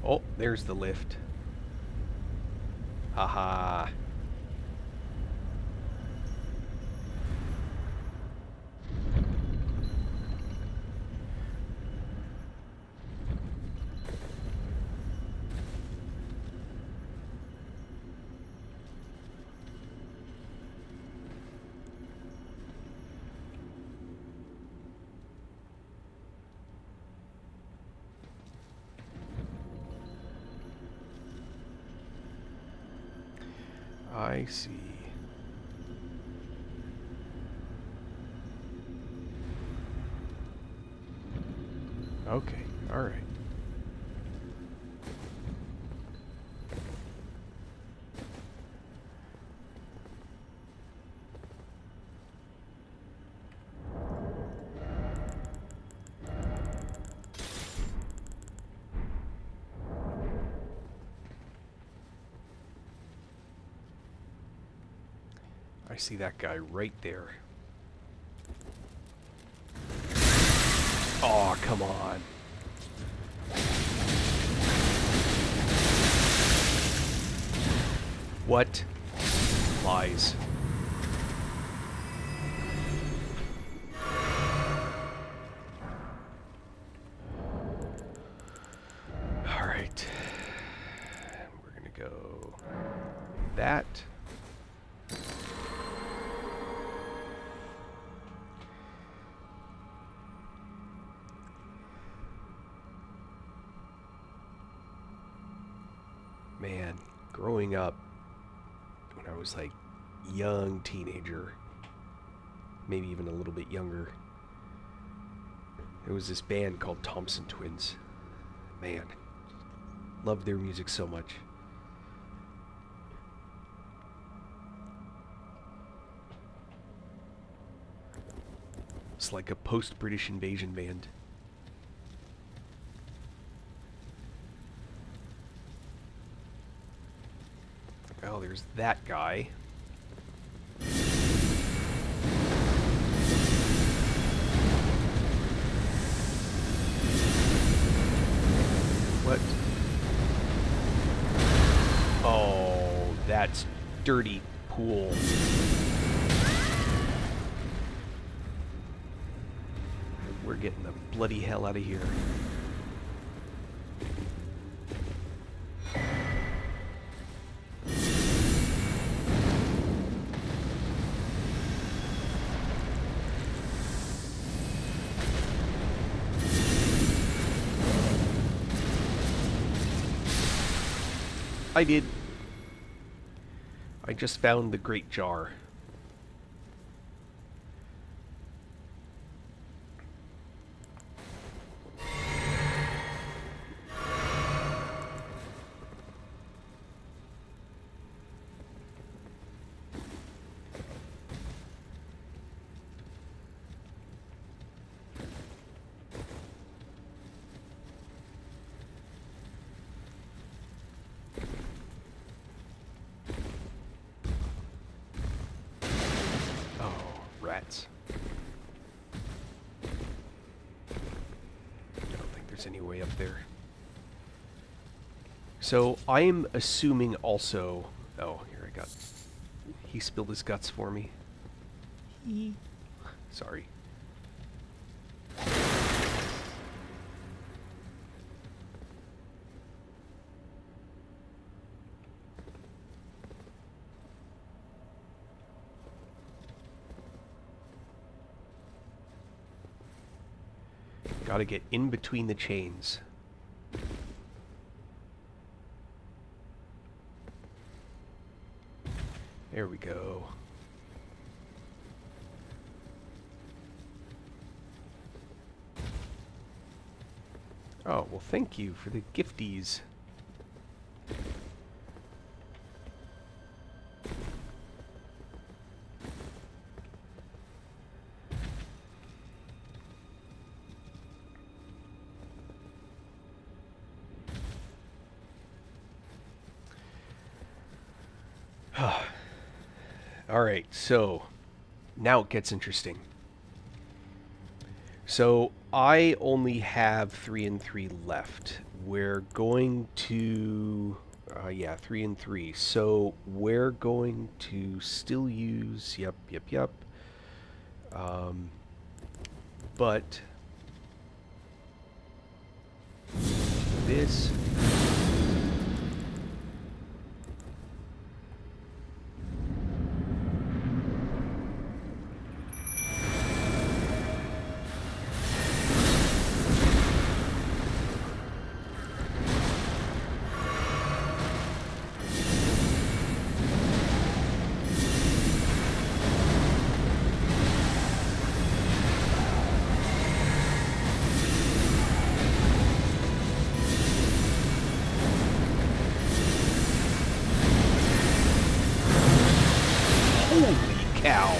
Oh, there's the lift. Haha. I see. Okay, all right. I see that guy right there. Oh, come on. What? Lies. All right. We're gonna go like that. Man, growing up when I was like young teenager, maybe even a little bit younger, there was this band called Thompson Twins. Man, loved their music so much. It's like a post-British invasion band. Well, there's that guy. What? Oh, that's dirty pool. We're getting the bloody hell out of here. I did. I just found the Great Jar. there's any way up there. So I'm assuming also... Oh, here I got... He spilled his guts for me. Sorry. Gotta get in between the chains. There we go. Oh, well thank you for the gifties. Alright, so now it gets interesting. So I only have 3 and 3 left. We're going to... yeah, 3 and 3. So we're going to still use... Yep. But... This... Holy cow!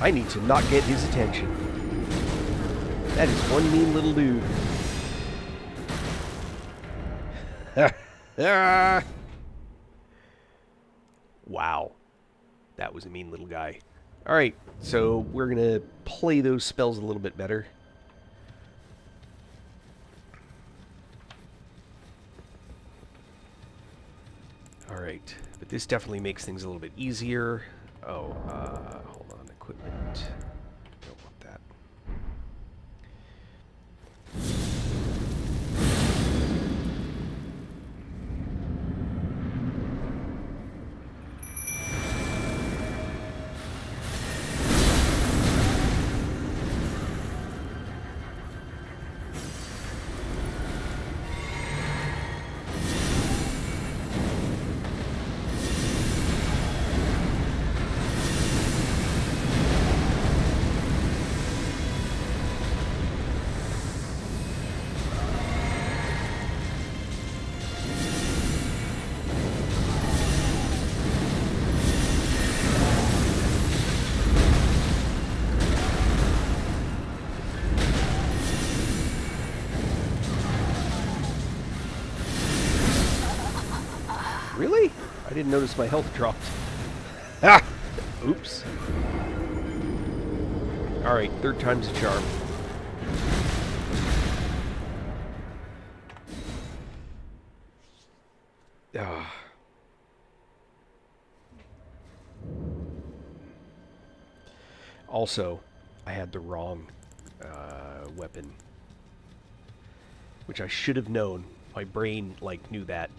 I need to not get his attention. That is one mean little dude. Wow. That was a mean little guy. Alright, so we're gonna play those spells a little bit better. Alright, but this definitely makes things a little bit easier. Oh, hold on, equipment. Don't want that. Really? I didn't notice my health dropped. Ah! Oops. Alright, third time's a charm. Ah. Also, I had the wrong weapon. Which I should have known. My brain, like, knew that.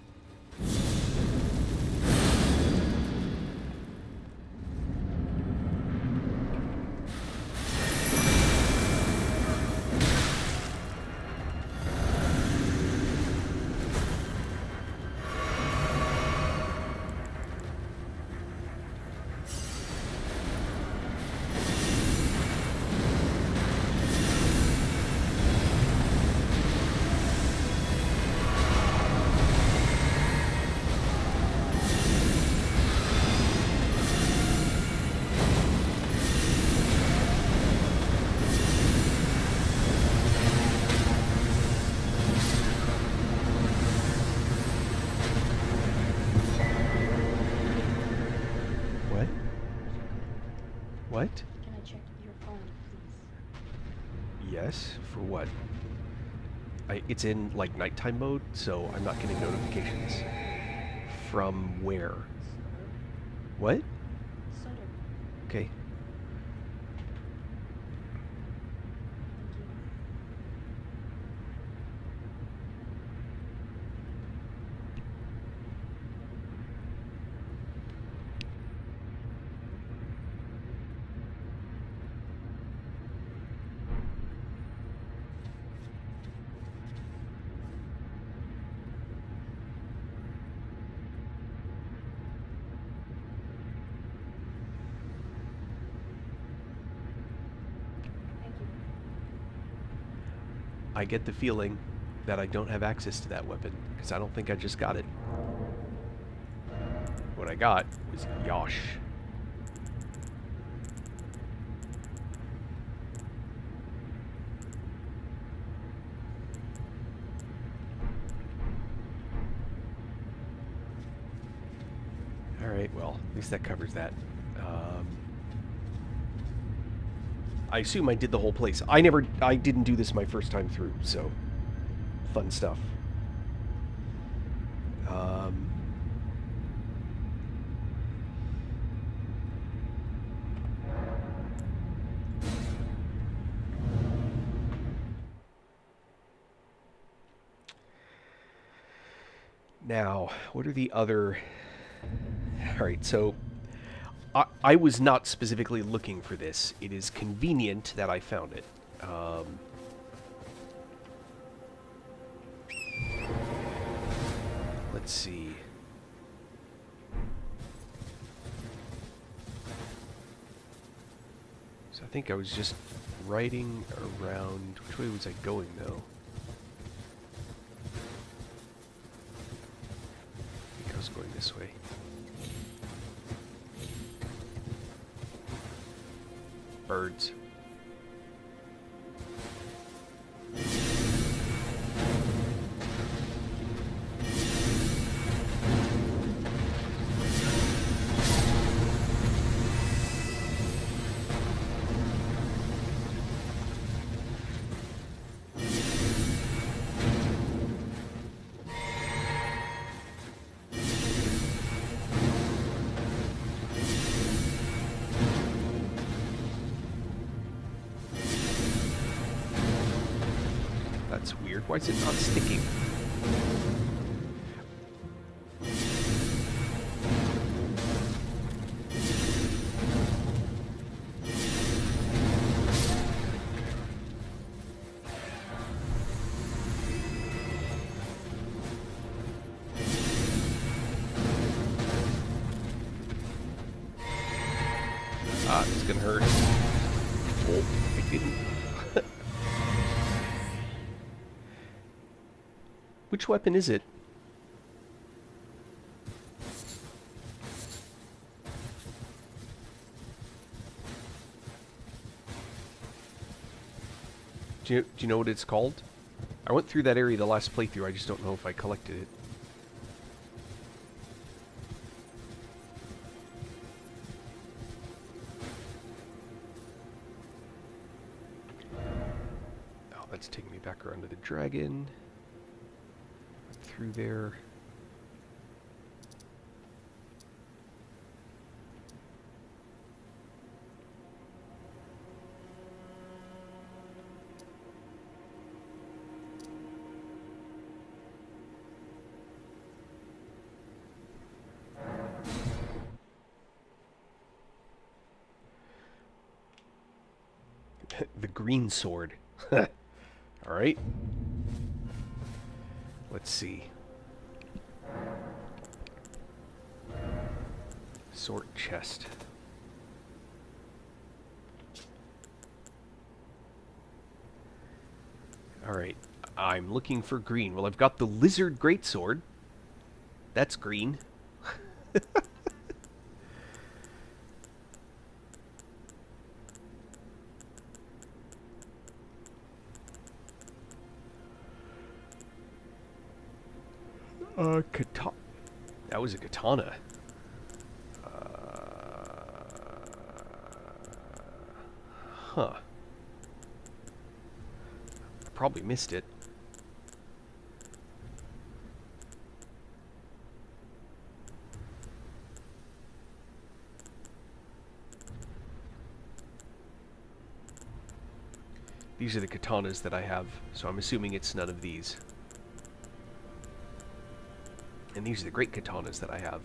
What? guess. For what? It's in, like, nighttime mode, so I'm not getting notifications. From where? What? Okay. I get the feeling that I don't have access to that weapon, because I don't think I just got it. What I got was Yosh. Alright, well, at least that covers that. I assume I did the whole place. I didn't do this my first time through, so fun stuff. Now, what are the other... Alright, so I was not specifically looking for this. It is convenient that I found it. Let's see. So I think I was just riding around... Which way was I going, though? I think I was going this way. Birds. That's weird. Why is it not sticking? Ah, it's gonna hurt. Oh, it didn't. Which weapon is it? Do you know what it's called? I went through that area the last playthrough, I just don't know if I collected it. Oh, that's taking me back around to the dragon. Through there. The green sword. All right. Let's see. Sword chest. Alright, I'm looking for green. Well, I've got the lizard greatsword. That's green. Katana. That was a katana. Huh. probably missed it. These are the katanas that I have, so I'm assuming it's none of these. And these are the great katanas that I have.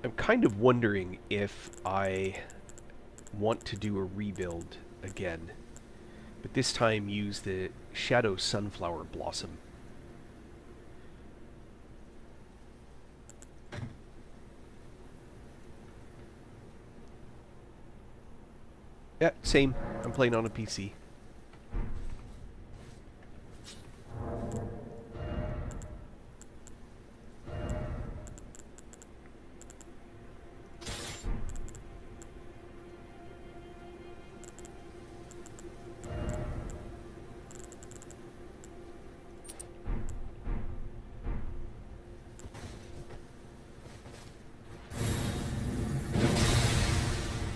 I'm kind of wondering if I want to do a rebuild again, but this time use the Shadow Sunflower Blossom. Yeah, same. I'm playing on a PC.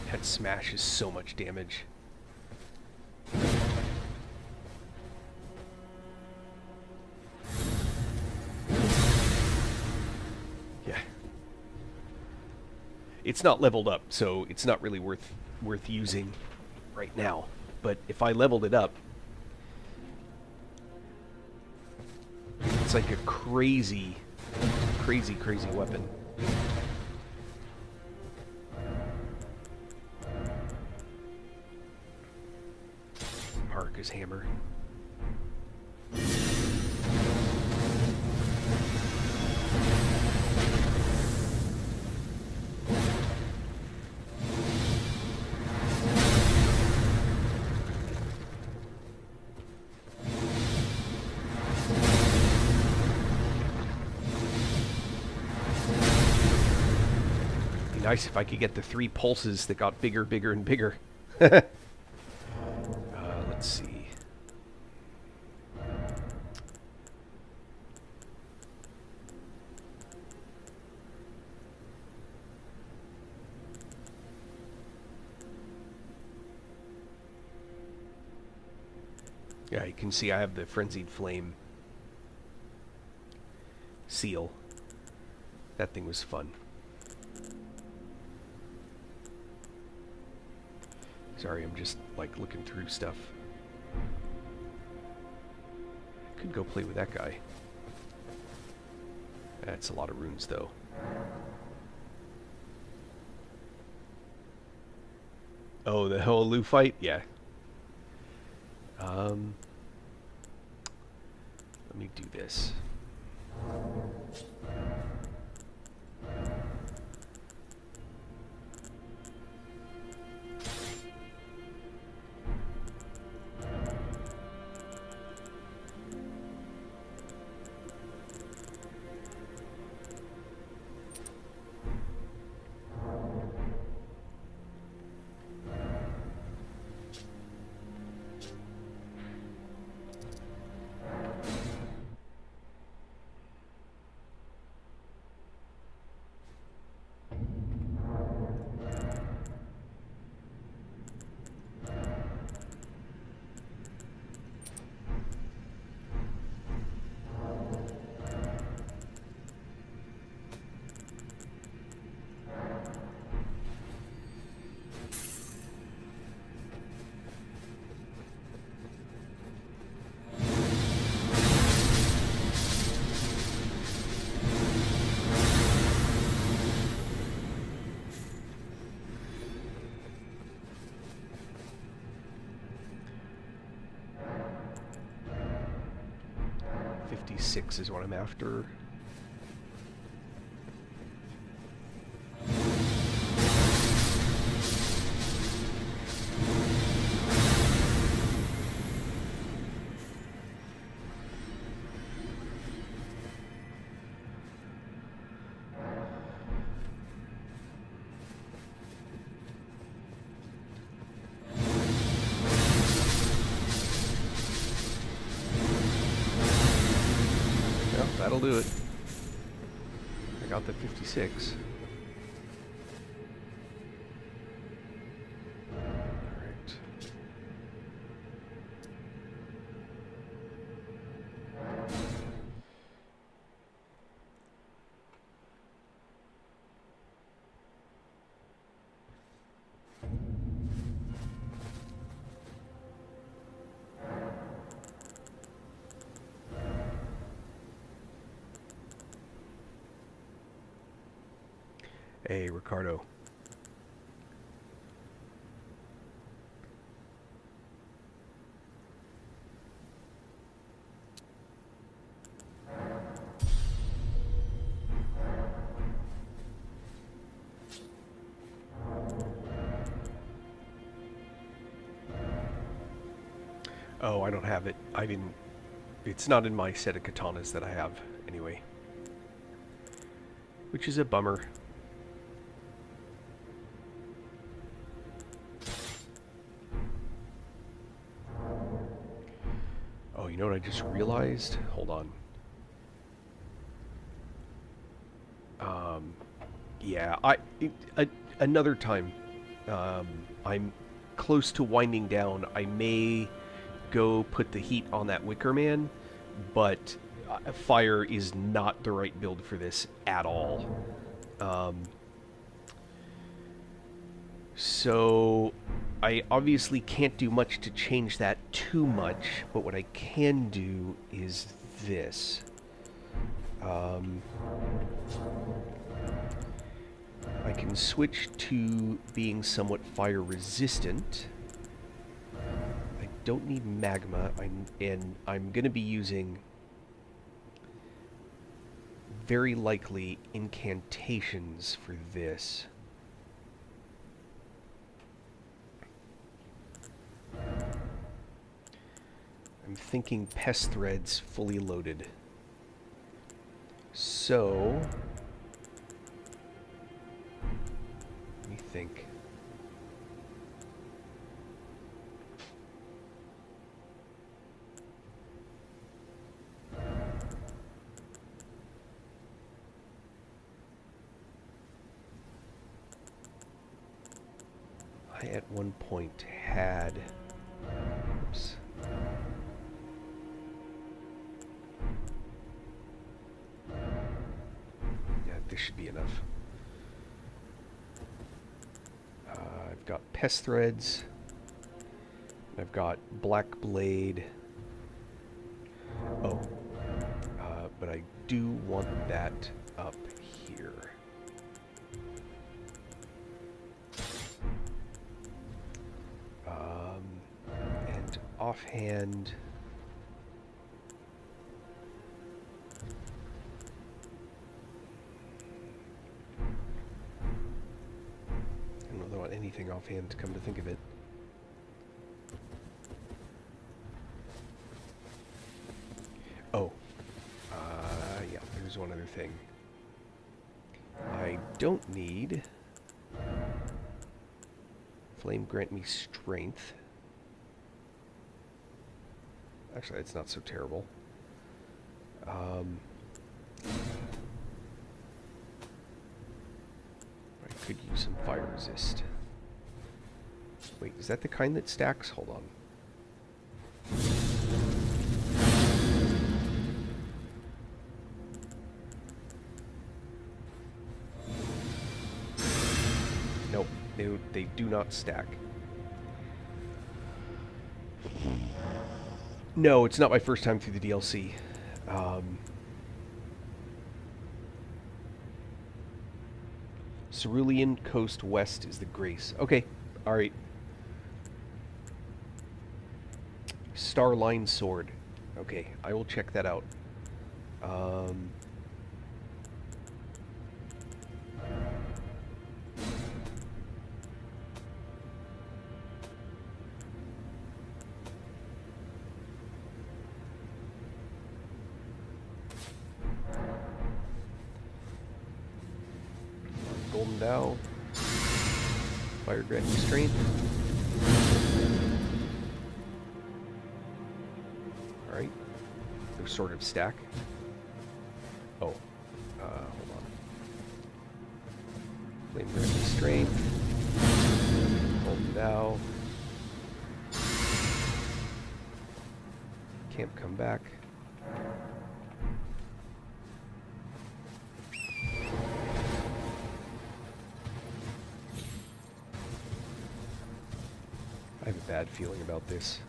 That smash is so much damage. Yeah. It's not leveled up, so it's not really worth using right now. But if I leveled it up, it's like a crazy weapon. Haruka's hammer. Be nice if I could get the 3 pulses that got bigger, bigger, and bigger. Let's see. Yeah, you can see I have the Frenzied Flame seal. That thing was fun. Sorry, I'm just like looking through stuff. Could go play with that guy. That's a lot of runes, though. Oh, the Hoaloo fight? Yeah. Let me do this. .56 is what I'm after. That'll do it. I got the 56. Alright. Hey, Ricardo. Oh, I don't have it. I didn't... It's not in my set of katanas that I have, anyway. Which is a bummer. Oh, you know what I just realized? Hold on. Yeah, another time, I'm close to winding down. I may go put the heat on that Wicker Man, but fire is not the right build for this at all. So I obviously can't do much to change that too much, but what I can do is this. I can switch to being somewhat fire resistant. I don't need magma, and I'm going to be using very likely incantations for this. I'm thinking pest threads fully loaded. So let me think. I at one point had... Oops. Yeah, this should be enough. I've got pest threads. I've got black blade. Oh. But I do want that up here. And offhand... I don't know about anything offhand, to come to think of it. Oh. Yeah, there's one other thing. I don't need... Flame grant me strength. Actually, it's not so terrible. I could use some fire resist. Wait, is that the kind that stacks? Hold on. Nope, they do not stack. No, it's not my first time through the DLC. Cerulean Coast West is the Grace. Okay, alright. Starline Sword. Okay, I will check that out. Golden Dow. Fire grant me strength. Alright. They're sort of stack. Oh, hold on. Flame Grand Restraint. Hold now. Can't come back. I have a bad feeling about this.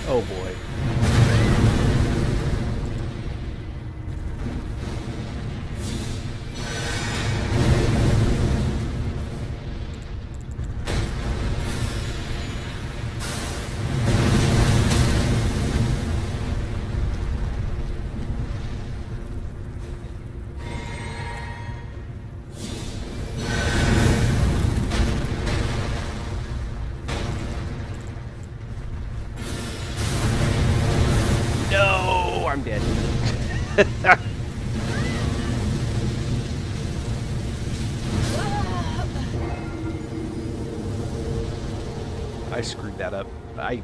Oh boy. No, I'm dead. I screwed that up. I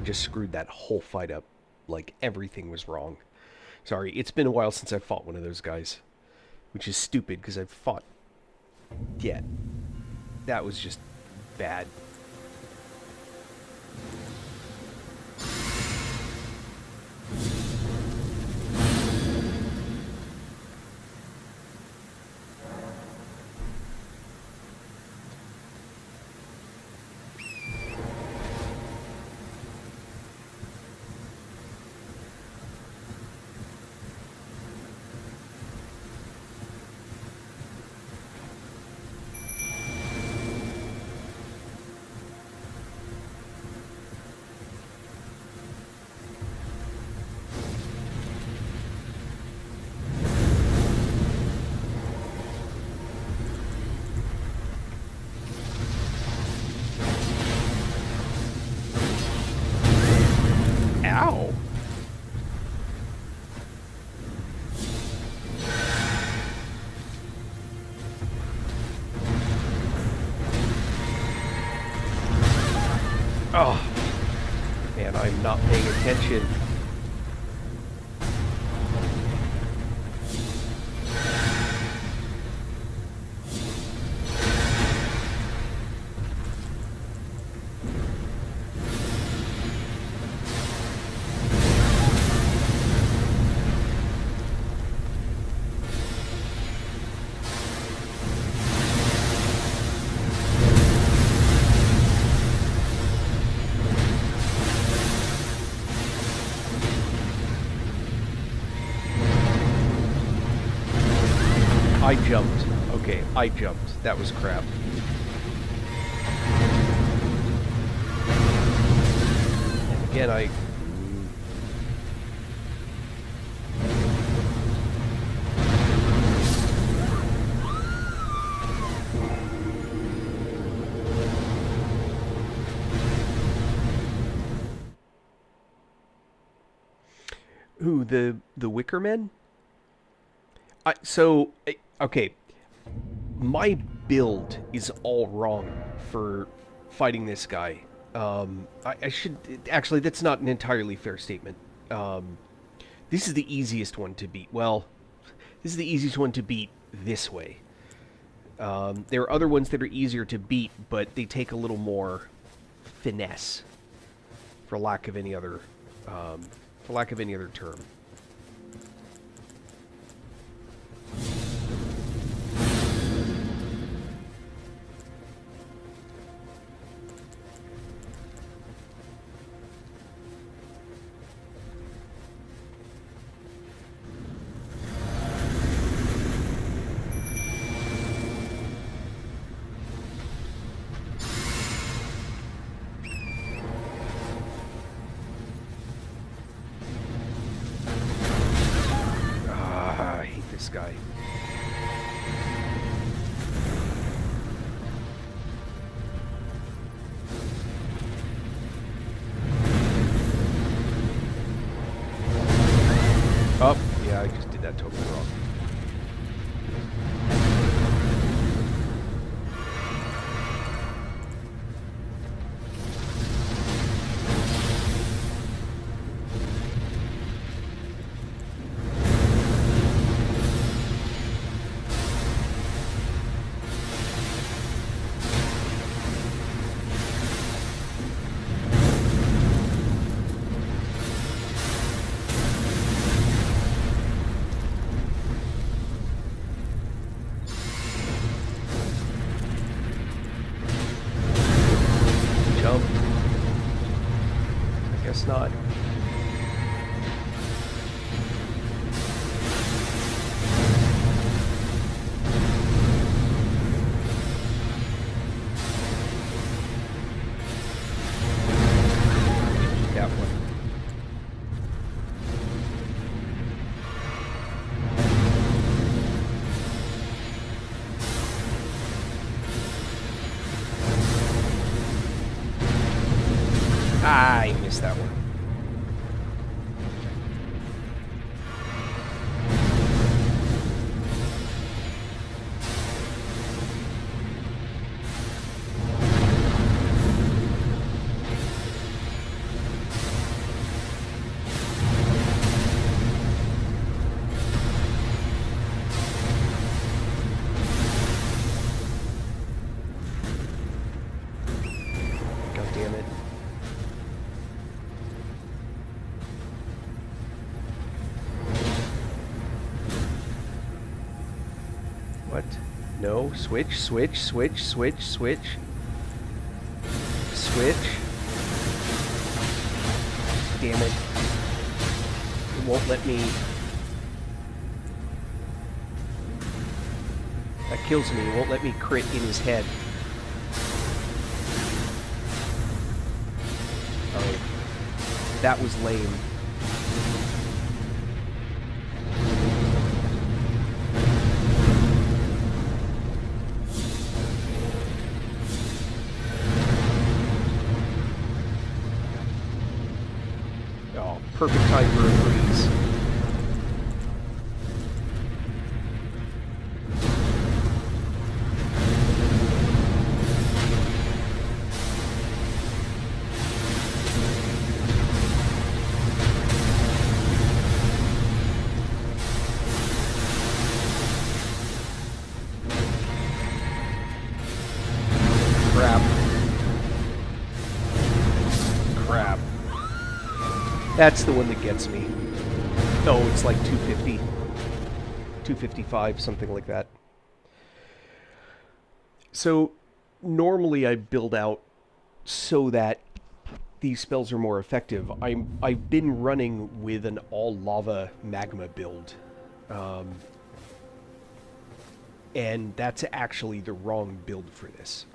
just screwed that whole fight up. Like everything was wrong. Sorry, it's been a while since I fought one of those guys, which is stupid because I've fought. Yeah, that was just bad. Ow. Oh, man, I'm not paying attention. I jumped. Okay, I jumped. That was crap. And again, I... Who, the Wicker Men? Okay, my build is all wrong for fighting this guy. I should... Actually, that's not an entirely fair statement. This is the easiest one to beat. Well, this is the easiest one to beat this way. There are other ones that are easier to beat, but they take a little more finesse, for lack of any other term. Guess not. That one. I missed that one. God damn it. What? No. Switch, switch, switch, switch, switch. Switch. Damn it. It won't let me. That kills me. It won't let me crit in his head. Oh. That was lame. Perfect time for a freeze. Crap. Crap. That's the one that gets me. Oh, it's like 250. 255, something like that. So, normally I build out so that these spells are more effective. I've been running with an all-lava magma build. And that's actually the wrong build for this.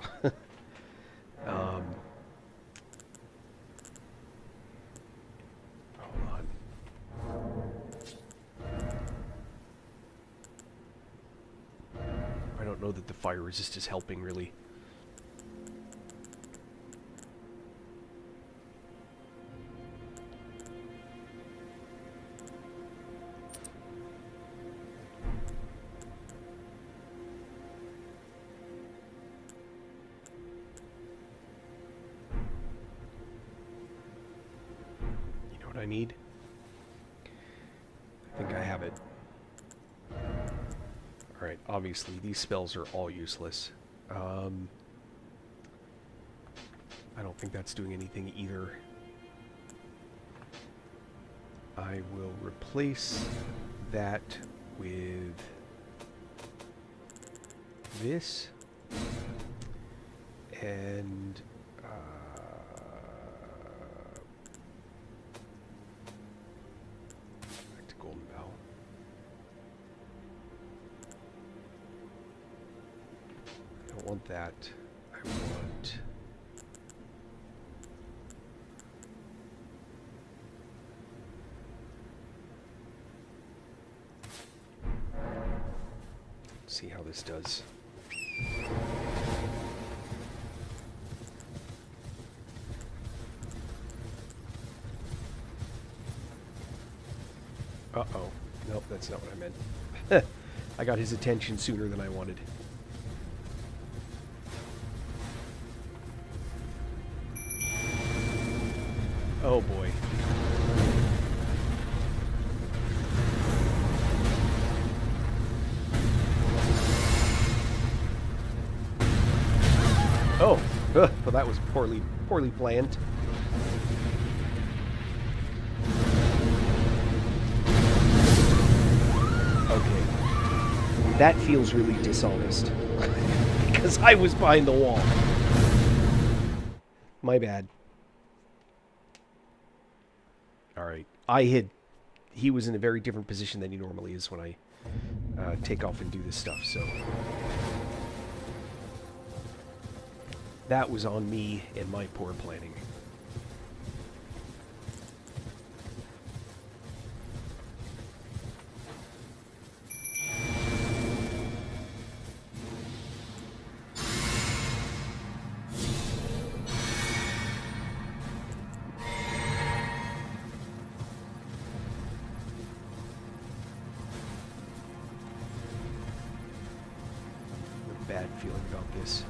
I don't know that the fire resist is helping, really. You know what I need? I think I have it. Alright, obviously these spells are all useless. I don't think that's doing anything either. I will replace that with this and back to Golden Bow. I don't want that. I want see how this does. Uh-oh. Nope, that's not what I meant. I got his attention sooner than I wanted. Oh boy. Oh, well that was poorly planned. Okay. That feels really dishonest. Because I was behind the wall. My bad. All right. He was in a very different position than he normally is when I take off and do this stuff, so that was on me and my poor planning. Bad feeling about this.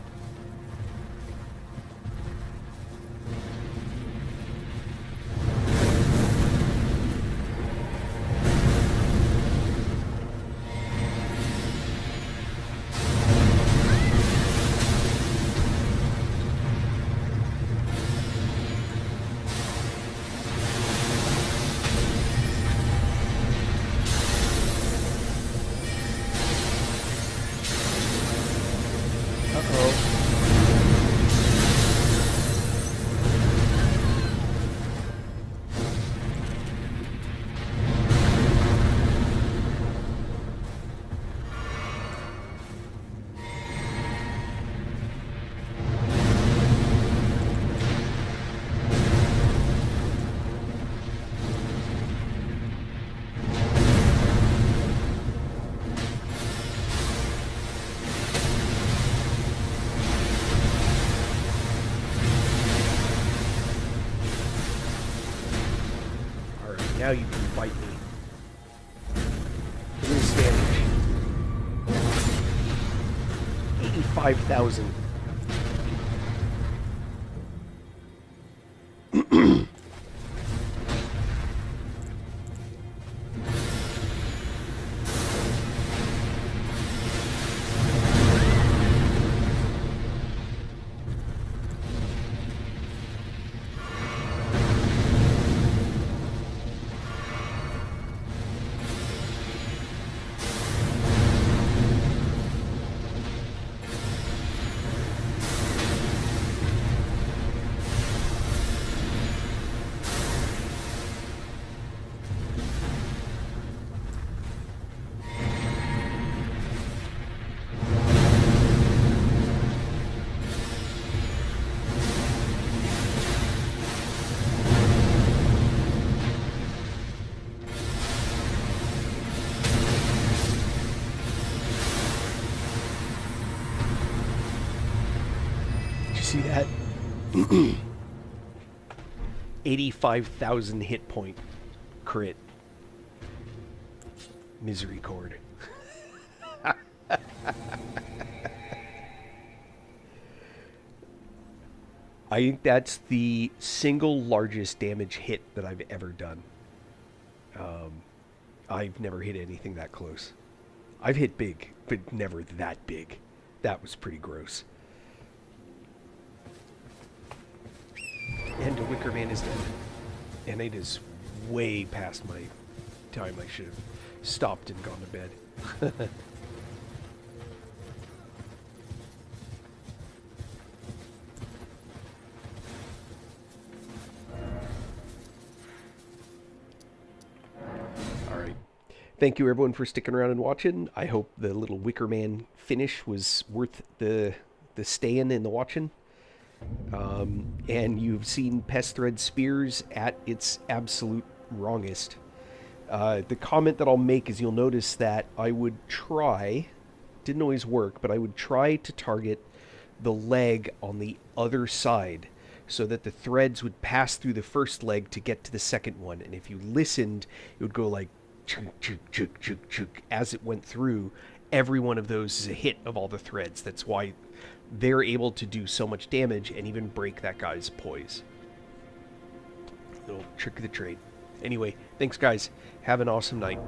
Now you can bite me. Reduce damage. 85,000. See that? 85,000 hit point crit. Misery cord. I think that's the single largest damage hit that I've ever done. I've never hit anything that close. I've hit big, but never that big. That was pretty gross. And the Wicker Man is dead. And it is way past my time. I should have stopped and gone to bed. Alright. Thank you everyone for sticking around and watching. I hope the little Wicker Man finish was worth the staying and the watching. And you've seen Pest Thread Spears at its absolute wrongest. The comment that I'll make is you'll notice that I would try, didn't always work, but I would try to target the leg on the other side so that the threads would pass through the first leg to get to the second one. And if you listened, it would go like chunk, chunk, chunk, chunk, chunk, as it went through. Every one of those is a hit of all the threads. That's why they're able to do so much damage and even break that guy's poise. Little trick of the trade. Anyway, thanks guys. Have an awesome night.